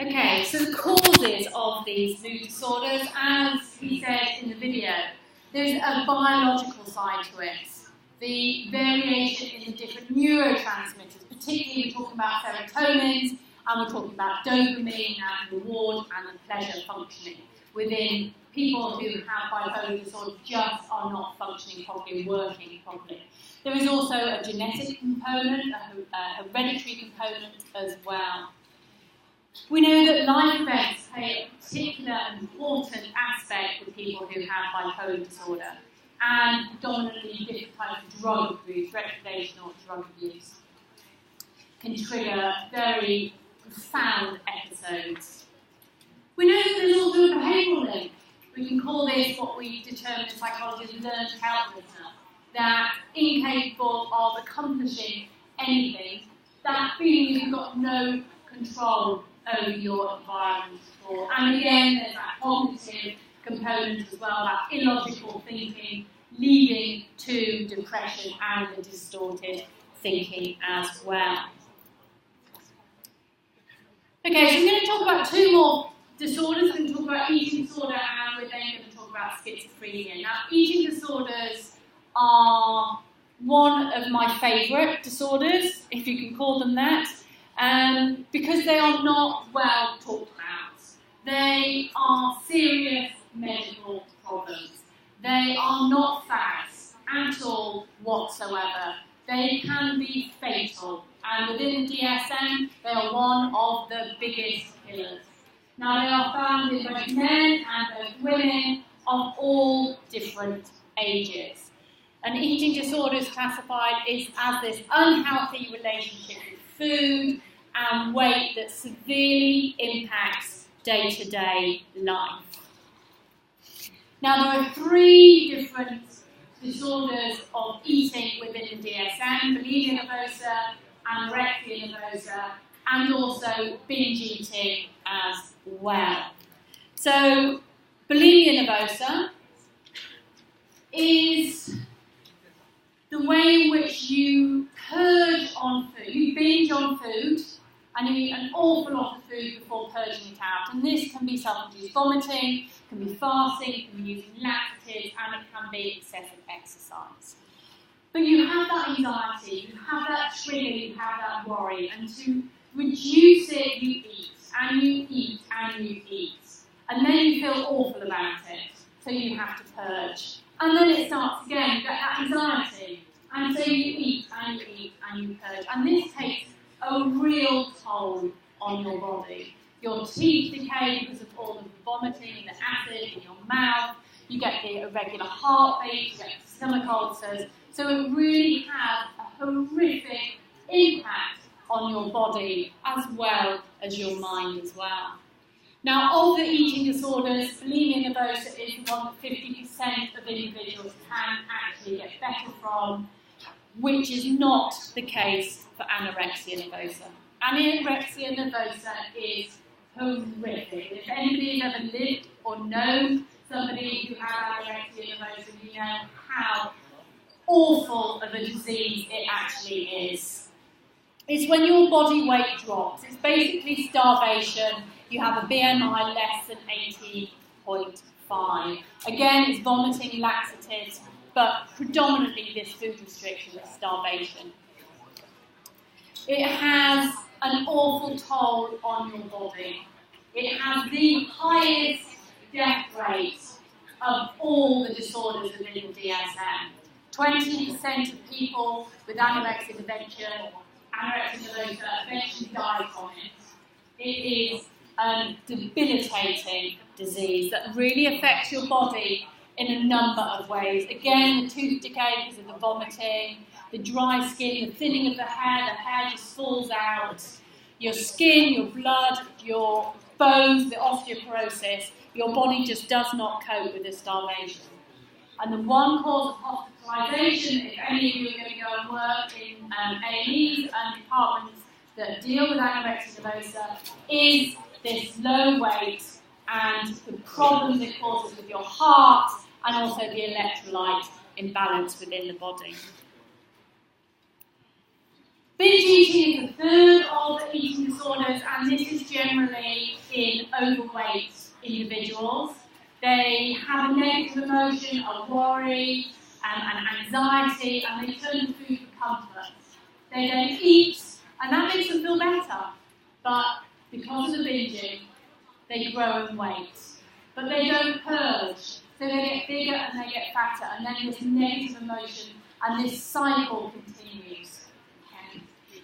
Okay, so the causes of these mood disorders, as we said in the video, there's a biological side to it. The variation in the different neurotransmitters, particularly we're talking about serotonin, and we're talking about dopamine and reward and the pleasure functioning within people who have bipolar disorder just are not functioning properly and working properly. There is also a genetic component, a hereditary component as well. We know that life events play a particular important aspect with people who have bipolar disorder, and predominantly different types of drug abuse, recreational drug abuse, can trigger very profound episodes. We know that there's also a behavioural link. We can call this what we determine in psychology as learned helplessness, that incapable of accomplishing anything, that feeling you've got no control over your environment at all. And again, there's that cognitive component as well, that illogical thinking leading to depression and the distorted thinking as well. Okay, so we're going to talk about 2 more disorders. We're going to talk about eating disorder and we're then going to talk about schizophrenia. Now, eating disorders are one of my favourite disorders, if you can call them that, because they are not well talked about. They are serious medical problems. They are not fads at all whatsoever. They can be fatal, and within the DSM, they are one of the biggest killers. Now, they are found in both men and both women of all different ages. And eating disorder is classified as this unhealthy relationship with food and weight that severely impacts day-to-day life. Now, there are 3 different disorders of eating within the DSM: bulimia nervosa, anorexia nervosa, and also binge eating as well. So, bulimia nervosa is the way in which you purge on food. You binge on food and you eat an awful lot of food before purging it out. And this can be self-induced vomiting, can be fasting, can be using laxatives, and it can be excessive exercise. But you have that anxiety, you have that trigger, you have that worry, and to reduce it, you eat, and you eat, and you eat. And then you feel awful about it, so you have to purge. And then it starts again, you get that anxiety, and so you eat, and you eat, and you purge. And this takes a real toll on your body. Your teeth decay because of all of the vomiting, the acid in your mouth, you get the irregular heartbeat, you get stomach ulcers. So it really has a horrific impact on your body as well as your mind as well. Now, of the eating disorders, bulimia nervosa is the one that 50% of individuals can actually get better from, which is not the case for anorexia nervosa. Anorexia nervosa is horrific. If anybody has ever lived or known somebody who had anorexia nervosa, you know how awful of a disease it actually is. It's when your body weight drops. It's basically starvation. You have a BMI less than 18.5. Again, it's vomiting, laxatives, but predominantly this food restriction is starvation. It has an awful toll on your body. It has the highest death rate of all the disorders within the DSM. 20% of people with anorexia nervosa eventually die from it. It is a debilitating disease that really affects your body in a number of ways. Again, the tooth decay because of the vomiting, the dry skin, the thinning of the hair just falls out. Your skin, your blood, your bones, the osteoporosis, your body just does not cope with the starvation. And the one cause of hospitalisation, if any of you are going to go and work in A&Es and departments that deal with anorexia nervosa, is this low weight and the problems it causes with your heart and also the electrolyte imbalance within the body. Binge eating is the third of the eating disorders, and this is generally in overweight individuals. They have a negative emotion, a worry, and anxiety, and they turn to food for comfort. They then eat, and that makes them feel better. But because of the binging, they grow in weight. But they don't purge, so they get bigger and they get fatter, and then this negative emotion and this cycle continues.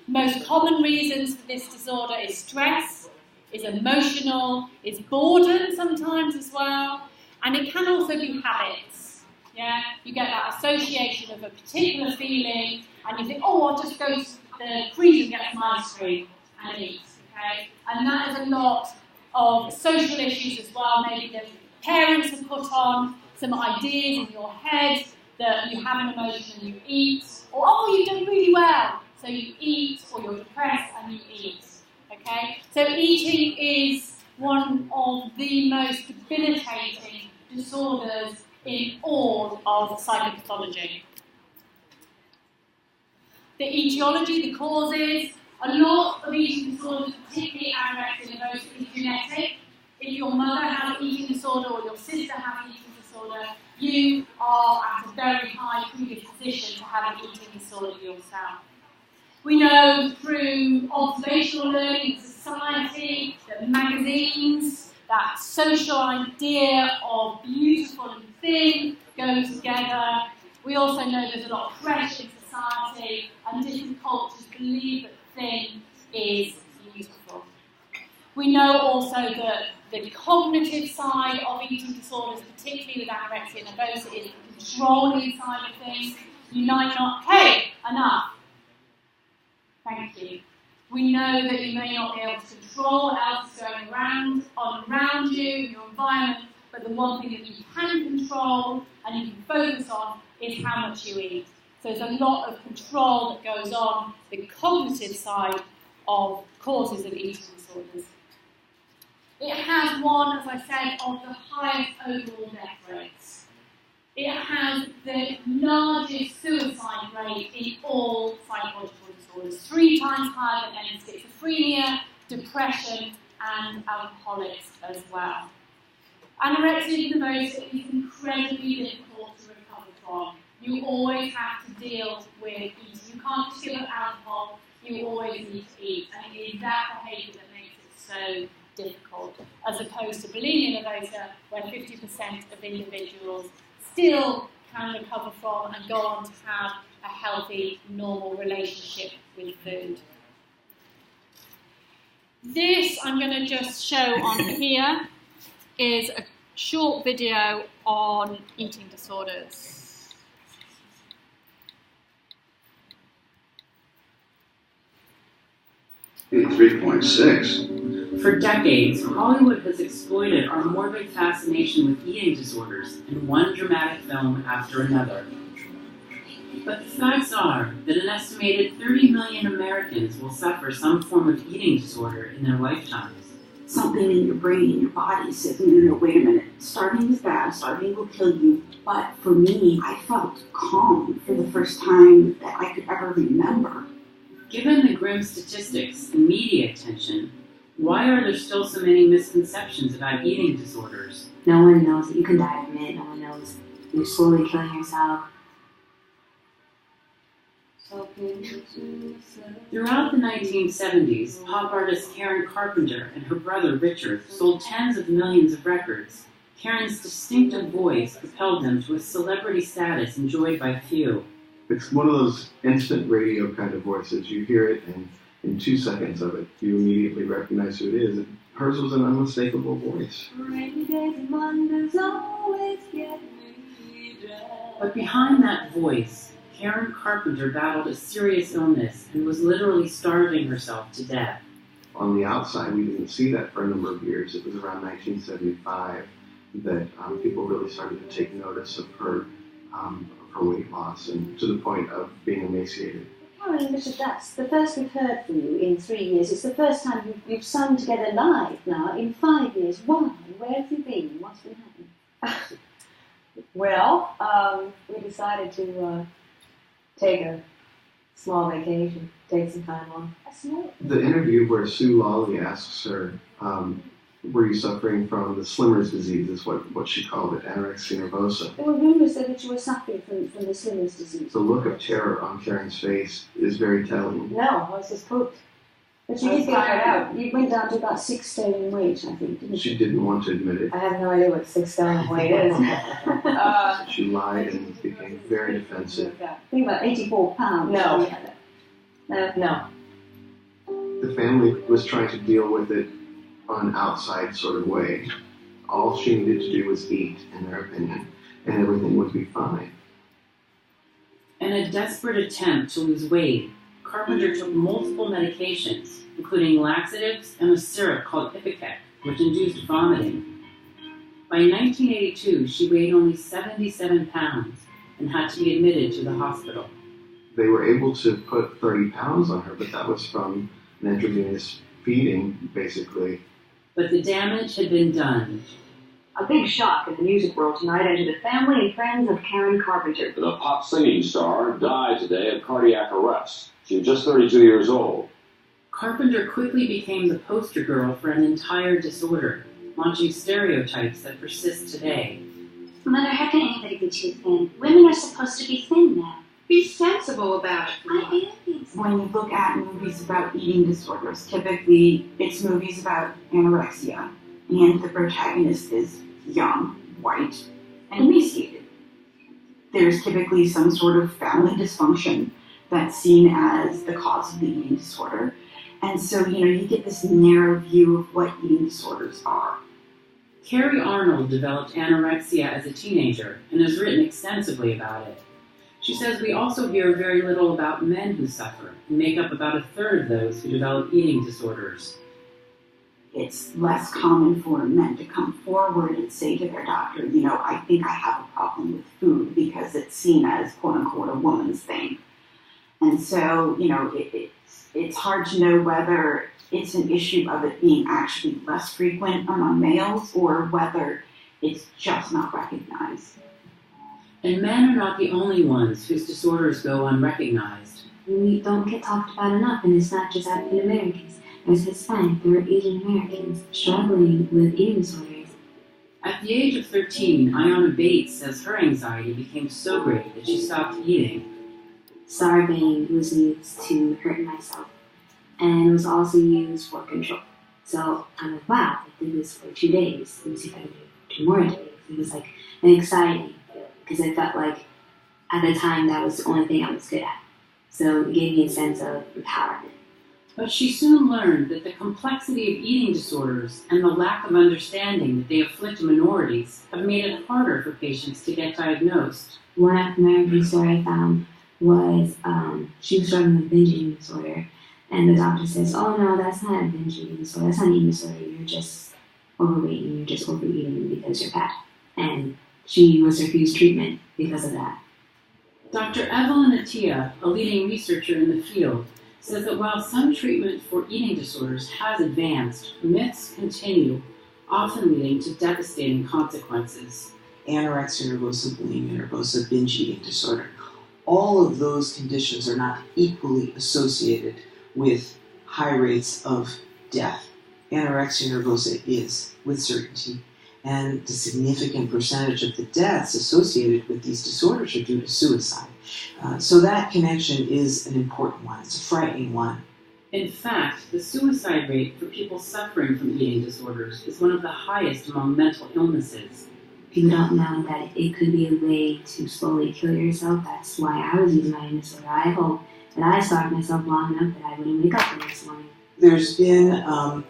Most common reasons for this disorder is stress, is emotional, is boredom sometimes as well, and it can also be habits. Yeah, you get that association of a particular feeling, and you think, oh, I'll just go to the freezer and get some ice cream and eat. Okay, and that is a lot of social issues as well. Maybe the parents have put on some ideas in your head that you have an emotion and you eat, or oh, you've done really well. So you eat, or you're depressed and you eat, okay? So eating is one of the most debilitating disorders in all of psychopathology. The etiology, the causes, a lot of eating disorders, particularly anorexia nervosa, is genetic. If your mother has an eating disorder or your sister has an eating disorder, you are at a very high predisposition to have an eating disorder yourself. We know through observational learning in society, that magazines, that social idea of beautiful and thin go together. We also know there's a lot of pressure in society, and different cultures believe that thin is beautiful. We know also that the cognitive side of eating disorders, particularly with anorexia nervosa, is the controlling side of things. You might not, hey, enough. Thank you. We know that you may not be able to control what else is going around you, your environment, but the one thing that you can control and you can focus on is how much you eat. So there's a lot of control that goes on the cognitive side of causes of eating disorders. It has one, as I said, of the highest overall death rates. It has the largest suicide rate in all psychological disorders, 3 times higher than any schizophrenia, depression, and alcoholics as well. Anorexia nervosa is incredibly difficult to recover from. You always have to deal with eating. You can't just give up alcohol, you always need to eat. And it is that behaviour that makes it so difficult, as opposed to bulimia nervosa, where 50% of individuals still can recover from and go on to have a healthy, normal relationship with food. This I'm going to just show on here is a short video on eating disorders. In 3.6. For decades, Hollywood has exploited our morbid fascination with eating disorders in one dramatic film after another. But the facts are that an estimated 30 million Americans will suffer some form of eating disorder in their lifetimes. Something in your brain, in your body says, no, wait a minute. Starving is bad, starving will kill you. But for me, I felt calm for the first time that I could ever remember. Given the grim statistics and media attention, why are there still so many misconceptions about eating disorders? No one knows that you can die from it. No one knows you're slowly killing yourself. Throughout the 1970s, pop artist Karen Carpenter and her brother Richard sold tens of millions of records. Karen's distinctive voice propelled them to a celebrity status enjoyed by few. It's one of those instant radio kind of voices. You hear it, and in 2 seconds of it, you immediately recognize who it is. And hers was an unmistakable voice. But behind that voice, Karen Carpenter battled a serious illness and was literally starving herself to death. On the outside, we didn't see that for a number of years. It was around 1975 that people really started to take notice of her weight loss, and to the point of being emaciated. Oh, and Richard, that's the first we've heard from you in 3 years. It's the first time you've sung together live now in 5 years. Why? Where have you been? What's been happening? Well, we decided to take a small vacation, take some time off. A small? The interview where Sue Lawley asks her, were you suffering from the Slimmer's disease, is what she called it, anorexia nervosa. There were rumours that you were suffering from the Slimmer's disease. The look of terror on Karen's face is very telling. No, I was just pooped. But you did get out. You went down to about 6 stone in weight, I think, didn't you? She didn't want to admit it. I have no idea what 6 stone weight is. She lied and became very defensive. I think about 84 pounds. No. No. The family was trying to deal with it on an outside sort of way. All she needed to do was eat, in their opinion, and everything would be fine. In a desperate attempt to lose weight, Carpenter took multiple medications, including laxatives and a syrup called Ipecac, which induced vomiting. By 1982, she weighed only 77 pounds and had to be admitted to the hospital. They were able to put 30 pounds on her, but that was from an intravenous feeding, basically. But the damage had been done. A big shock in the music world tonight entered the family and friends of Karen Carpenter. The pop singing star died today of cardiac arrest. She was just 32 years old. Carpenter quickly became the poster girl for an entire disorder, launching stereotypes that persist today. Mother, how can anybody be too thin? Women are supposed to be thin now. Be sensible about it. I am being sensible. When you look at movies about eating disorders, typically it's movies about anorexia, and the protagonist is young, white, and emaciated. There's typically some sort of family dysfunction that's seen as the cause of the eating disorder. And so, you get this narrow view of what eating disorders are. Carrie Arnold developed anorexia as a teenager and has written extensively about it. She says we also hear very little about men who suffer and make up about a third of those who develop eating disorders. It's less common for men to come forward and say to their doctor, I think I have a problem with food, because it's seen as, quote unquote, a woman's thing. And so, it's hard to know whether it's an issue of it being actually less frequent among males or whether it's just not recognized. And men are not the only ones whose disorders go unrecognized. We don't get talked about enough, and it's not just African Americans. There's Hispanic, there are Asian Americans struggling with eating disorders. At the age of 13, Ayanna Bates says her anxiety became so great that she stopped eating. Sarbanes was used to hurt myself, and it was also used for control. So I'm like, wow, I did this for 2 days. Let me see if I can do 2 more days. It was like an exciting feeling, because I felt like at the time that was the only thing I was good at. So it gave me a sense of empowerment. But she soon learned that the complexity of eating disorders and the lack of understanding that they afflict minorities have made it harder for patients to get diagnosed. One African American story I found was she was struggling with binge eating disorder, and the doctor says, "Oh no, that's not a binge eating disorder. That's not an eating disorder. You're just overweight and you're just overeating because you're fat." And she was refused treatment because of that. Dr. Evelyn Attia, a leading researcher in the field, says that while some treatment for eating disorders has advanced, myths continue, often leading to devastating consequences. Anorexia nervosa, bulimia nervosa, binge eating disorder. All of those conditions are not equally associated with high rates of death. Anorexia nervosa is, with certainty, and the significant percentage of the deaths associated with these disorders are due to suicide. So that connection is an important one. It's a frightening one. In fact, the suicide rate for people suffering from eating disorders is one of the highest among mental illnesses. People don't know that it could be a way to slowly kill yourself. That's why I was using my eating disorder. I hope that I starved myself long enough that I wouldn't wake up the next morning. There's been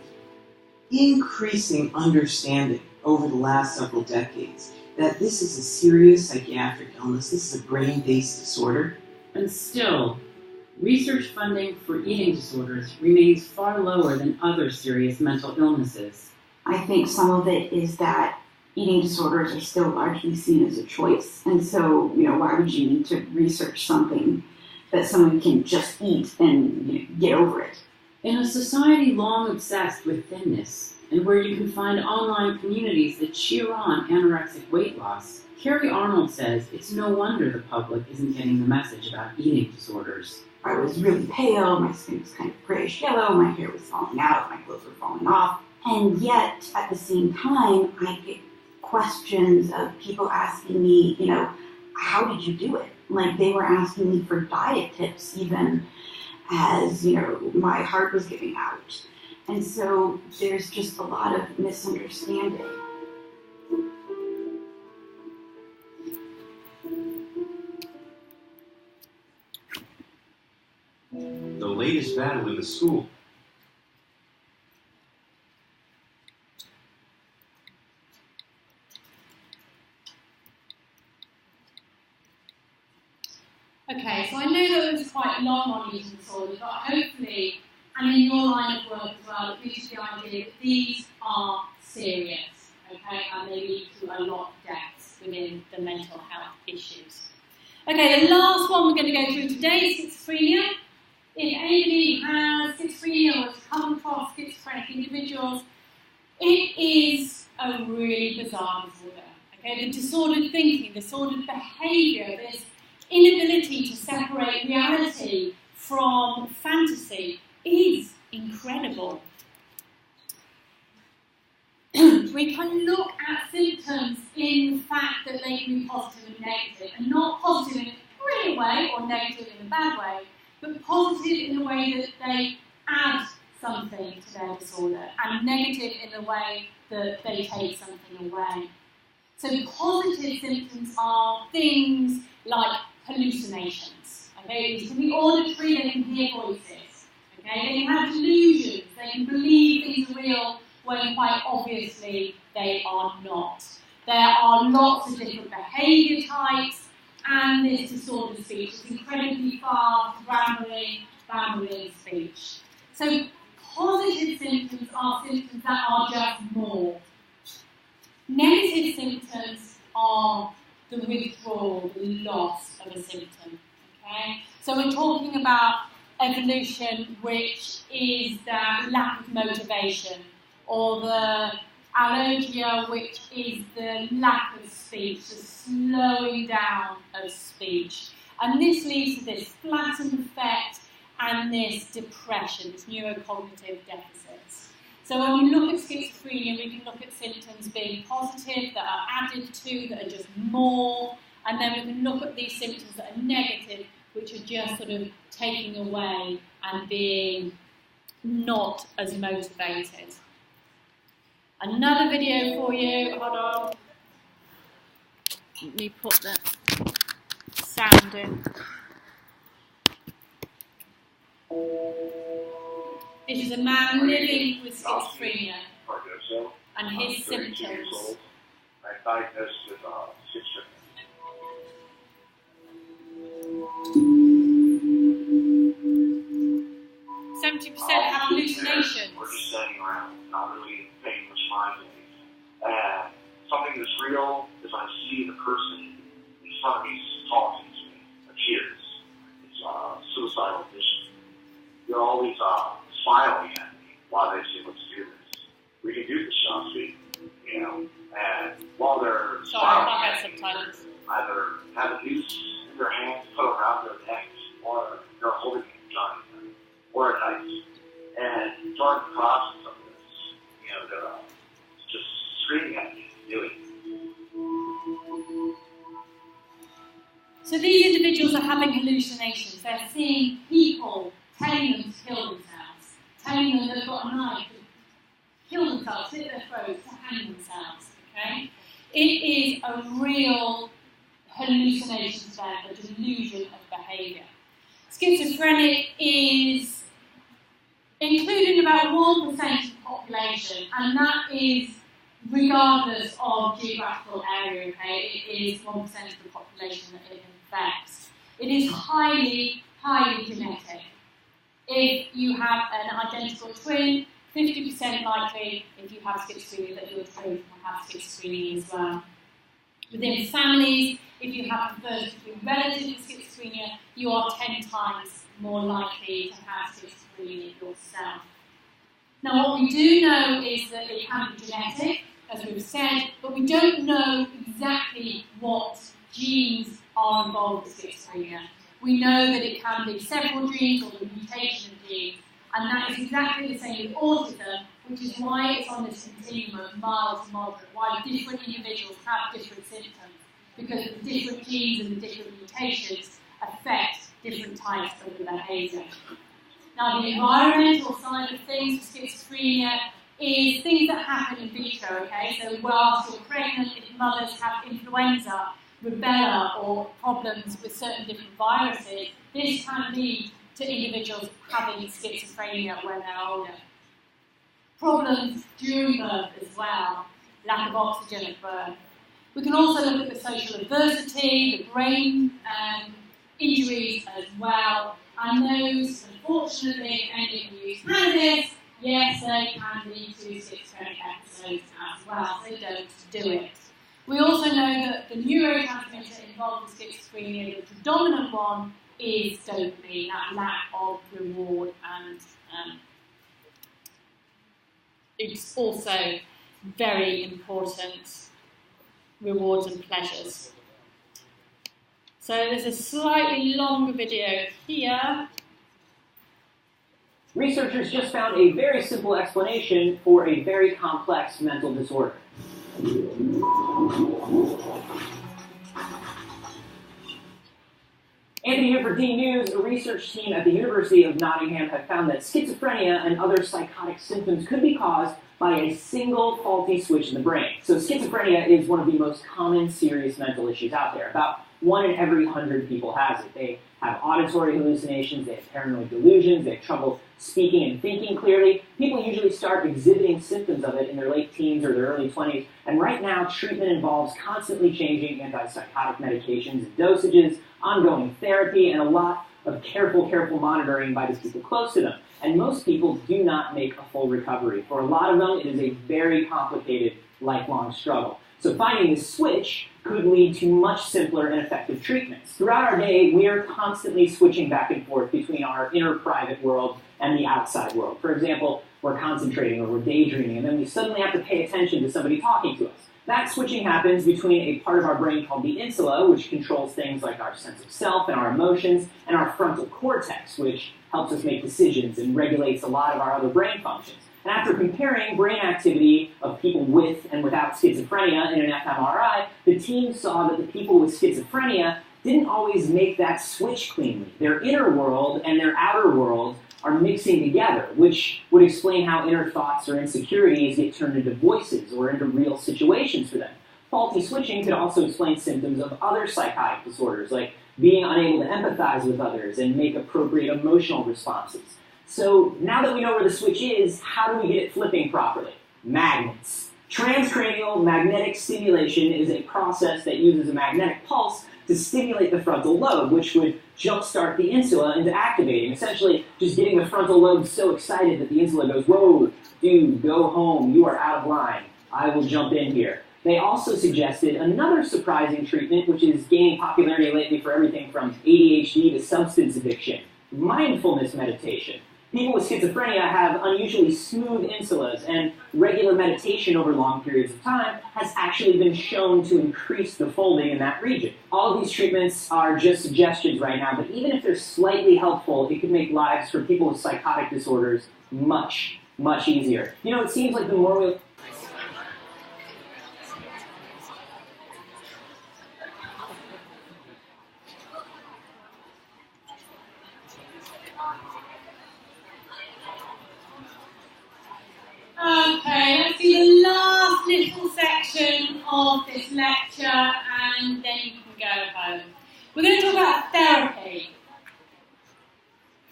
increasing understanding over the last several decades that this is a serious psychiatric illness. This is a brain-based disorder. And still, research funding for eating disorders remains far lower than other serious mental illnesses. I think some of it is that eating disorders are still largely seen as a choice. And so, why would you need to research something that someone can just eat and get over it? In a society long obsessed with thinness, and where you can find online communities that cheer on anorexic weight loss, Carrie Arnold says it's no wonder the public isn't getting the message about eating disorders. I was really pale, my skin was kind of grayish yellow, my hair was falling out, my clothes were falling off. And yet, at the same time, I get questions of people asking me, how did you do it? Like, they were asking me for diet tips, even as, my heart was giving out. And so there's just a lot of misunderstanding. The latest battle in the school. Okay, so I know that it was quite long on eating disorders, but hopefully, and in your line of work as well, it gives you the idea that these are serious, okay, and they lead to a lot of deaths within the mental health issues. Okay, the last one we're going to go through today is schizophrenia. If anybody has schizophrenia or has come across schizophrenic individuals, it is a really bizarre disorder. Okay, the disordered thinking, disordered behaviour, this inability to separate reality from fantasy is incredible. we can look at symptoms in the fact that they can be positive and negative, and not positive in a brilliant way or negative in a bad way, but positive in the way that they add something to their disorder, and negative in the way that they take something away. So positive symptoms are things like hallucinations. Okay, these can be auditory, they can hear voices. Okay, they can have delusions, they can believe things are real when quite obviously they are not. There are lots of different behaviour types, and this disordered speech is incredibly fast, rambling speech. So positive symptoms are symptoms that are just more. Negative symptoms are the withdrawal, the loss of a symptom. Okay? So we're talking about evolution, which is that lack of motivation, or the allogia, which is the lack of speech, the slowing down of speech. And this leads to this flattened effect and this depression, this neurocognitive deficits. So when we look at schizophrenia, we can look at symptoms being positive, that are added to, that are just more, and then we can look at these symptoms that are negative, which are just sort of taking away and being not as motivated. Another video for you, hold on. Let me put the sound in. This is a man living with schizophrenia and his symptoms. I'm diagnosed with schizophrenia. 70% have hallucinations. We're just standing around, not really paying much mind to anything. And something that's real is I see the person in front of me talking to me, appears. It's suicidal vision. They're always smiling at me while they say, let's do this. We can do this, Chelsea, you know. And while they're smiling at me, either have a noose in their hands put around their necks, or they're holding a gun or a knife. And during the process of this, you know, they're just screaming at me to do it. So these individuals are having hallucinations. They're seeing people telling them to kill themselves, telling them they've got a knife to kill themselves, slit their throats, to hang themselves. Okay? It is a real hallucination to them, a delusion of behaviour. Schizophrenic is included in about 1% of the population, and that is regardless of geographical area. Okay? It is 1% of the population that it affects. It is highly genetic. If you have an identical twin, 50% likely, if you have schizophrenia, that your twin will have schizophrenia as well. Within families, if you have a first degree relative with schizophrenia, you are 10 times more likely to have schizophrenia yourself. Now, what we do know is that it can be genetic, as we've said, but we don't know exactly what genes are involved with schizophrenia. We know that it can be several genes or the mutation of genes, and that is exactly the same with autism, which is why it's on this continuum of mild to moderate, why different individuals have different symptoms, because the different genes and the different mutations affect different types of the behaviour. Now, the environmental side of things for schizophrenia is things that happen in vitro, okay? So whilst you're pregnant, if mothers have influenza, rubella, or problems with certain different viruses, this can lead to individuals having schizophrenia when they're older. Problems during birth as well, lack of oxygen at birth. We can also look at the social adversity, the brain injuries as well, and those, unfortunately, ending in use cannabis, yes, they can lead to schizophrenic episodes as well, so don't do it. We also know that the neurotransmitter involved with schizophrenia, the predominant one, is dopamine, that lack of reward, and it's also very important, rewards and pleasures. So there's a slightly longer video here. Researchers just found a very simple explanation for a very complex mental disorder. Anthony here for D News. A research team at the University of Nottingham have found that schizophrenia and other psychotic symptoms could be caused by a single faulty switch in the brain. So schizophrenia is one of the most common serious mental issues out there. About 1 in every 100 people has it. They have auditory hallucinations, they have paranoid delusions, they have trouble speaking and thinking clearly. People usually start exhibiting symptoms of it in their late teens or their early 20s, and right now treatment involves constantly changing antipsychotic medications and dosages, ongoing therapy, and a lot of careful monitoring by the people close to them. And most people do not make a full recovery. For a lot of them, it is a very complicated, lifelong struggle. So finding this switch could lead to much simpler and effective treatments. Throughout our day, we are constantly switching back and forth between our inner private world and the outside world. For example, we're concentrating or we're daydreaming, and then we suddenly have to pay attention to somebody talking to us. That switching happens between a part of our brain called the insula, which controls things like our sense of self and our emotions, and our frontal cortex, which helps us make decisions and regulates a lot of our other brain functions. And after comparing brain activity of people with and without schizophrenia in an fMRI, the team saw that the people with schizophrenia didn't always make that switch cleanly. Their inner world and their outer world are mixing together, which would explain how inner thoughts or insecurities get turned into voices or into real situations for them. Faulty switching could also explain symptoms of other psychotic disorders, like being unable to empathize with others and make appropriate emotional responses. So now that we know where the switch is, how do we get it flipping properly? Magnets. Transcranial magnetic stimulation is a process that uses a magnetic pulse to stimulate the frontal lobe, which would jumpstart the insula into activating, essentially just getting the frontal lobe so excited that the insula goes, whoa, dude, go home, you are out of line, I will jump in here. They also suggested another surprising treatment, which is gaining popularity lately for everything from ADHD to substance addiction, mindfulness meditation. People with schizophrenia have unusually smooth insulas, and regular meditation over long periods of time has actually been shown to increase the folding in that region. All of these treatments are just suggestions right now, but even if they're slightly helpful, it could make lives for people with psychotic disorders much, much easier. You know, it seems like the more we... Okay, let's do the last little section of this lecture and then you can go home. We're going to talk about therapy.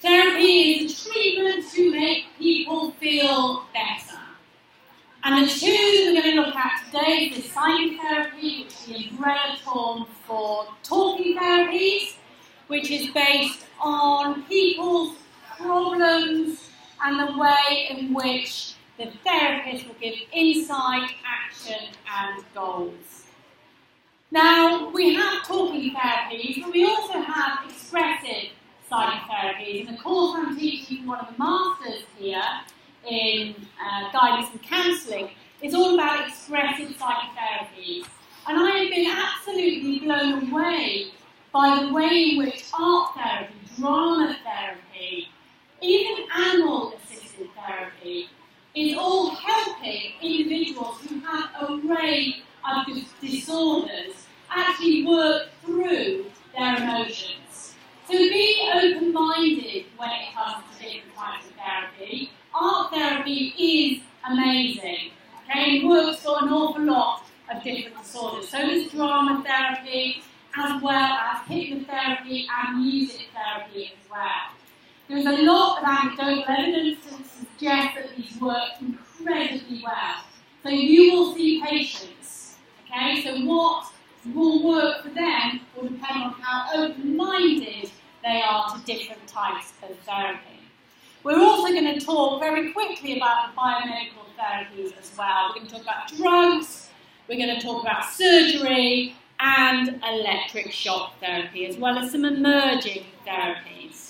Therapy is a treatment to make people feel better. And the two that we're going to look at today is the psychotherapy, which is the umbrella term for talking therapies, which is based on people's problems and the way in which the therapist will give insight, action, and goals. Now, we have talking therapies, but we also have expressive psychotherapies. And the course I'm teaching for one of the masters here in guidance and counselling is all about expressive psychotherapies. And I have been absolutely blown away by the way in which art therapy, drama therapy, even animal-assisted therapy, is all helping individuals who have an array of disorders actually work through their emotions. So be open-minded when it comes to different types of therapy. Art therapy is amazing, okay, and works for an awful lot of different disorders. So does drama therapy, as well as hypnotherapy and music therapy as well. There's a lot of anecdotal evidence to suggest that these work incredibly well. So you will see patients, okay? So what will work for them will depend on how open-minded they are to different types of therapy. We're also going to talk very quickly about the biomedical therapies as well. We're going to talk about drugs, we're going to talk about surgery, and electric shock therapy, as well as some emerging therapies.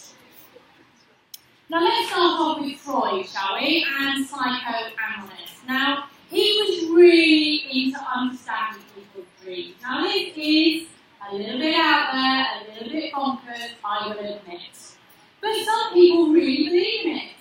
Now let's start off with Freud, shall we, and psychoanalysis. Now, he was really into understanding people's dreams. Now this is a little bit out there, a little bit bonkers, I will admit. But some people really believe in it.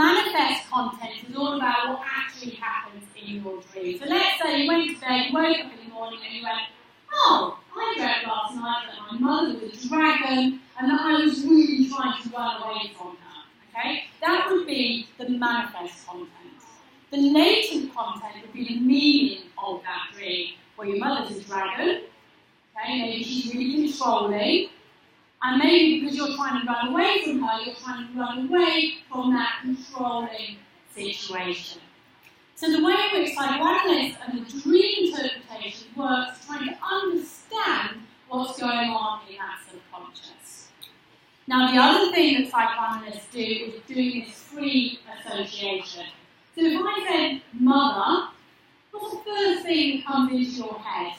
manifest content is all about what actually happens in your dream. So let's say you went to bed, you woke up in the morning and you went, oh, I dreamt last night that my mother was a dragon and that I was really trying to run away from her. Okay? That would be the manifest content. The latent content would be the meaning of that dream. Well, your mother's a dragon. Okay? Maybe she's really controlling. And maybe because you're trying to run away from her, you're trying to run away from that controlling situation. So the way in which psychoanalysis and the dream interpretation works is trying to understand what's going on in that subconscious. Now the other thing that psychoanalysts do is doing this free association. So if I said mother, what's the first thing that comes into your head?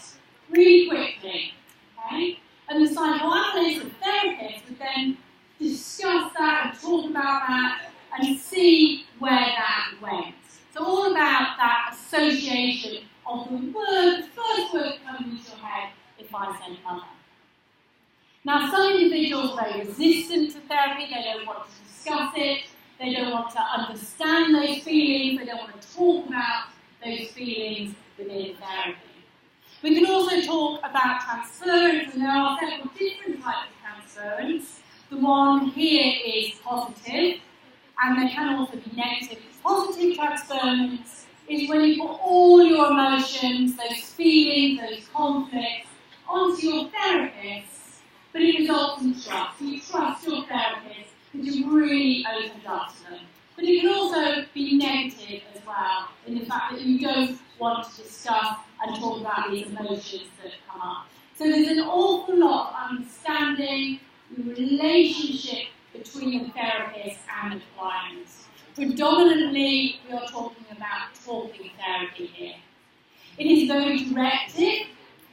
Really quickly, okay? And the psychoanalyst and therapist would then discuss that and talk about that and see where that went. So all about that association of the word, the first word that comes into your head if I said mother. Now some individuals are very resistant to therapy, they don't want to discuss it, they don't want to understand those feelings, they don't want to talk about those feelings within therapy. We can also talk about transference, and there are several different types of transference. The one here is positive, and there can also be negative. Positive transference is when you put all your emotions, those feelings, those conflicts, onto your therapist, but it results in trust. So you trust your therapist because you've really opened up to them. But it can also be negative as well, in the fact that you don't want to discuss and talk about these emotions that come up. So there's an awful lot of understanding the relationship between the therapist and the client. Predominantly, we are talking about talking therapy here. It is very directive.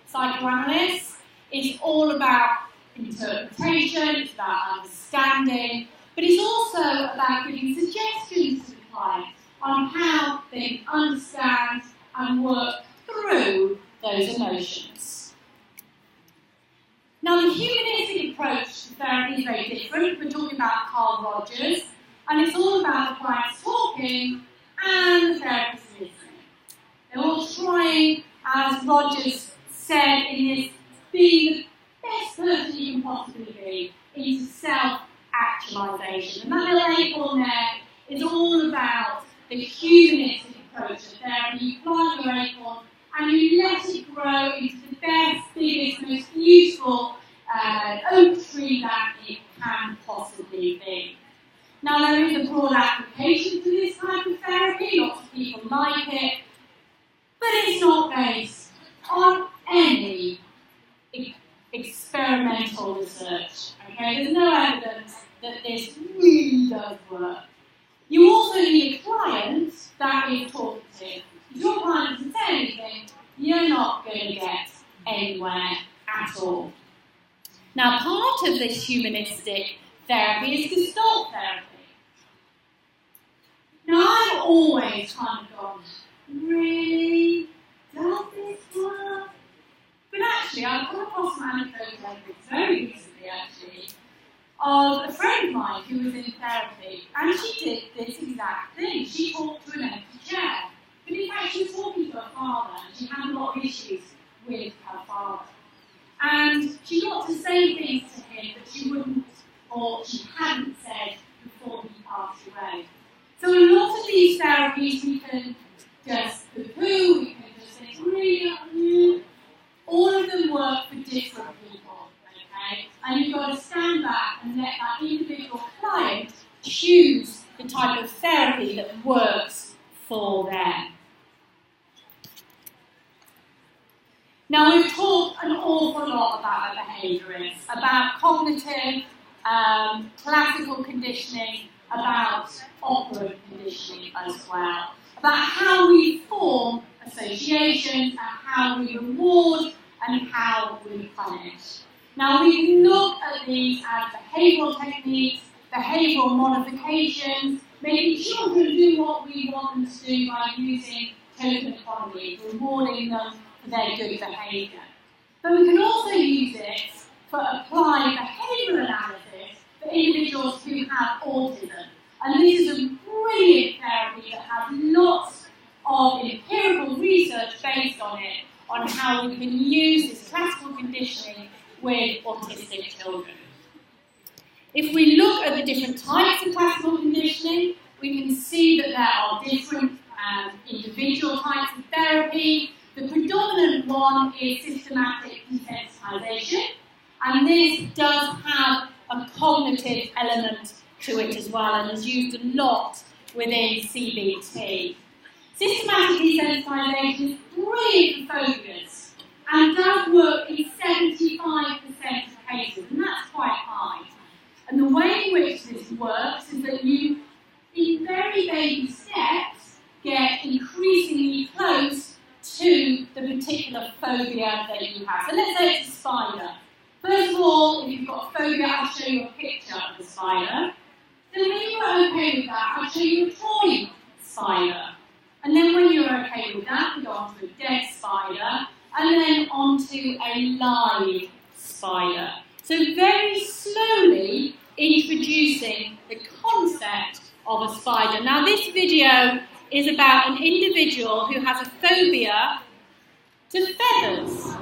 Psychoanalysis is all about interpretation, it's about understanding, but it's also about giving suggestions to the client on how they can understand and work through those emotions. Now, the humanistic approach to therapy is very different. We're talking about Carl Rogers, and it's all about the clients talking and the therapist listening. They're all trying, as Rogers said in his being the best person you can possibly be, into self-actualization. And that little acorn there is all about the humanistic approach to therapy. You plant your acorn and you let it grow into the best, biggest, most beautiful oak tree that it can possibly be. Now there is a broad application to this type of therapy, lots of people like it, but it's not based on any experimental research. Okay, there's no evidence that this really does work. You also need a client that is talkative. If your client doesn't say anything, you're not going to get anywhere at all. Now, part of this humanistic therapy is Gestalt therapy. Now, I've always kind of gone, really? Does this work? But actually, I've come across some anecdotal evidence very recently, actually, of a friend of mine who was in therapy, and she did this exact thing. She talked to an empty chair. But in fact, she was talking to her father, and she had a lot of issues with her father. And she got to say things to him that she wouldn't, or she hadn't said before he passed away. So a lot of these therapies we can just poo-poo, we can just say, really, all of them work for different people, okay? And you've got to stand back and let that individual client choose the type of therapy that works for them. Now, we've talked an awful lot about behaviourists, about cognitive, classical conditioning, about operant conditioning as well, about how we form associations and how we reward and how we punish. Now, we can look at these as behavioural techniques, behavioural modifications, making children do what we want them to do by using token economy, rewarding them for their good behaviour. But we can also use it for applied behavioural analysis for individuals who have autism. And this is a brilliant therapy that has lots of empirical research based on it, on how we can use this classical conditioning with autistic children. If we look at the different types of classical conditioning, we can see that there are different individual types of therapy. The predominant one is systematic desensitization, and this does have a cognitive element to it as well, and is used a lot within CBT. Systematic desensitization is brilliant for phobias and does work in 75% of cases, and that's quite high. And the way in which this works is that you, in very baby steps, get increasingly close to the particular phobia that you have. So let's say it's a spider. First of all, if you've got a phobia, I'll show you a picture of the spider. Then when you're okay with that, I'll show you a toy spider. And then when you're okay with that, we go on to a dead spider, and then onto a live spider. So very slowly introducing the concept of a spider. Now this video is about an individual who has a phobia to feathers.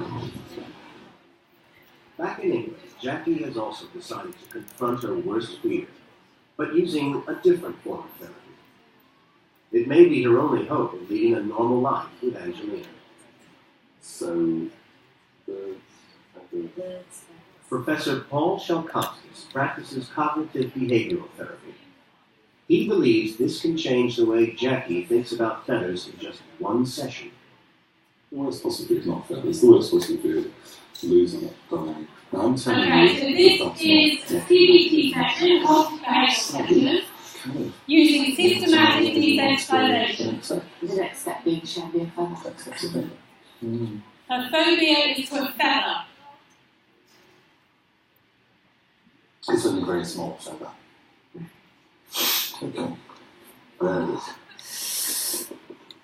Back in England, Jackie has also decided to confront her worst fear, but using a different form of therapy. It may be her only hope of leading a normal life with Angelina. So, Professor Paul Shalkowskis practices cognitive behavioral therapy. He believes this can change the way Jackie thinks about feathers in just one session. The worst possible fear is not feathers. The worst possible fear is losing it, dying. Now I'm telling Okay, so this is a CBT session, cognitive behavioral session, using systematic desensitization. The next step being shabby and feather. Her phobia is to a feather. It's only very small feather. Okay. There it is.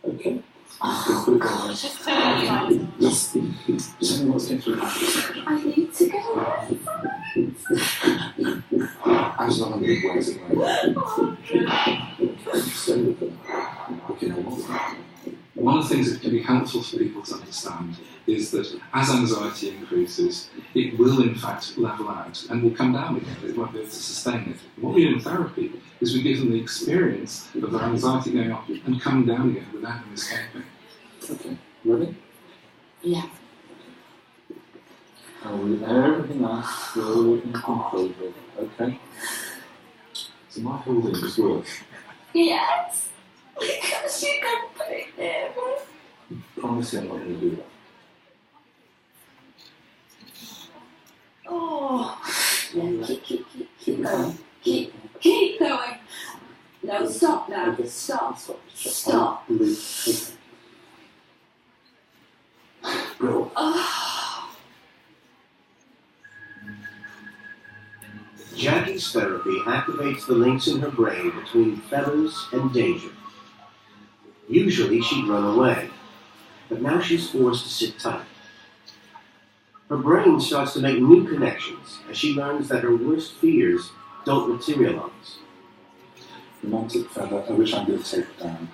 Okay. Put it down. Just turn it right. Yes. Tell me what's going through. I need to go. Angela, I'm going to wait at stay with them. Okay, one of the things that can be helpful for people to understand is that as anxiety increases, it will in fact level out and will come down again. It won't be able to sustain it. What we do in therapy is we give them the experience of their anxiety going up and coming down again without them escaping. Okay, ready? Yeah. And with everything else slowly in control of it. Okay? So my holding this work. Yes. Because you can put it there. Promise you I'm not going to do that. Oh. Yeah, keep going. Keep going. No, stop now. Okay. Stop. Stop. Bro. Jackie's therapy activates the links in her brain between feathers and danger. Usually she'd run away, but now she's forced to sit tight. Her brain starts to make new connections as she learns that her worst fears don't materialize. Romantic feather, which I'm going to take down.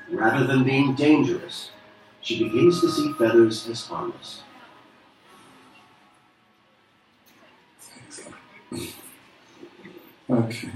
Rather than being dangerous, she begins to see feathers as harmless. Okay.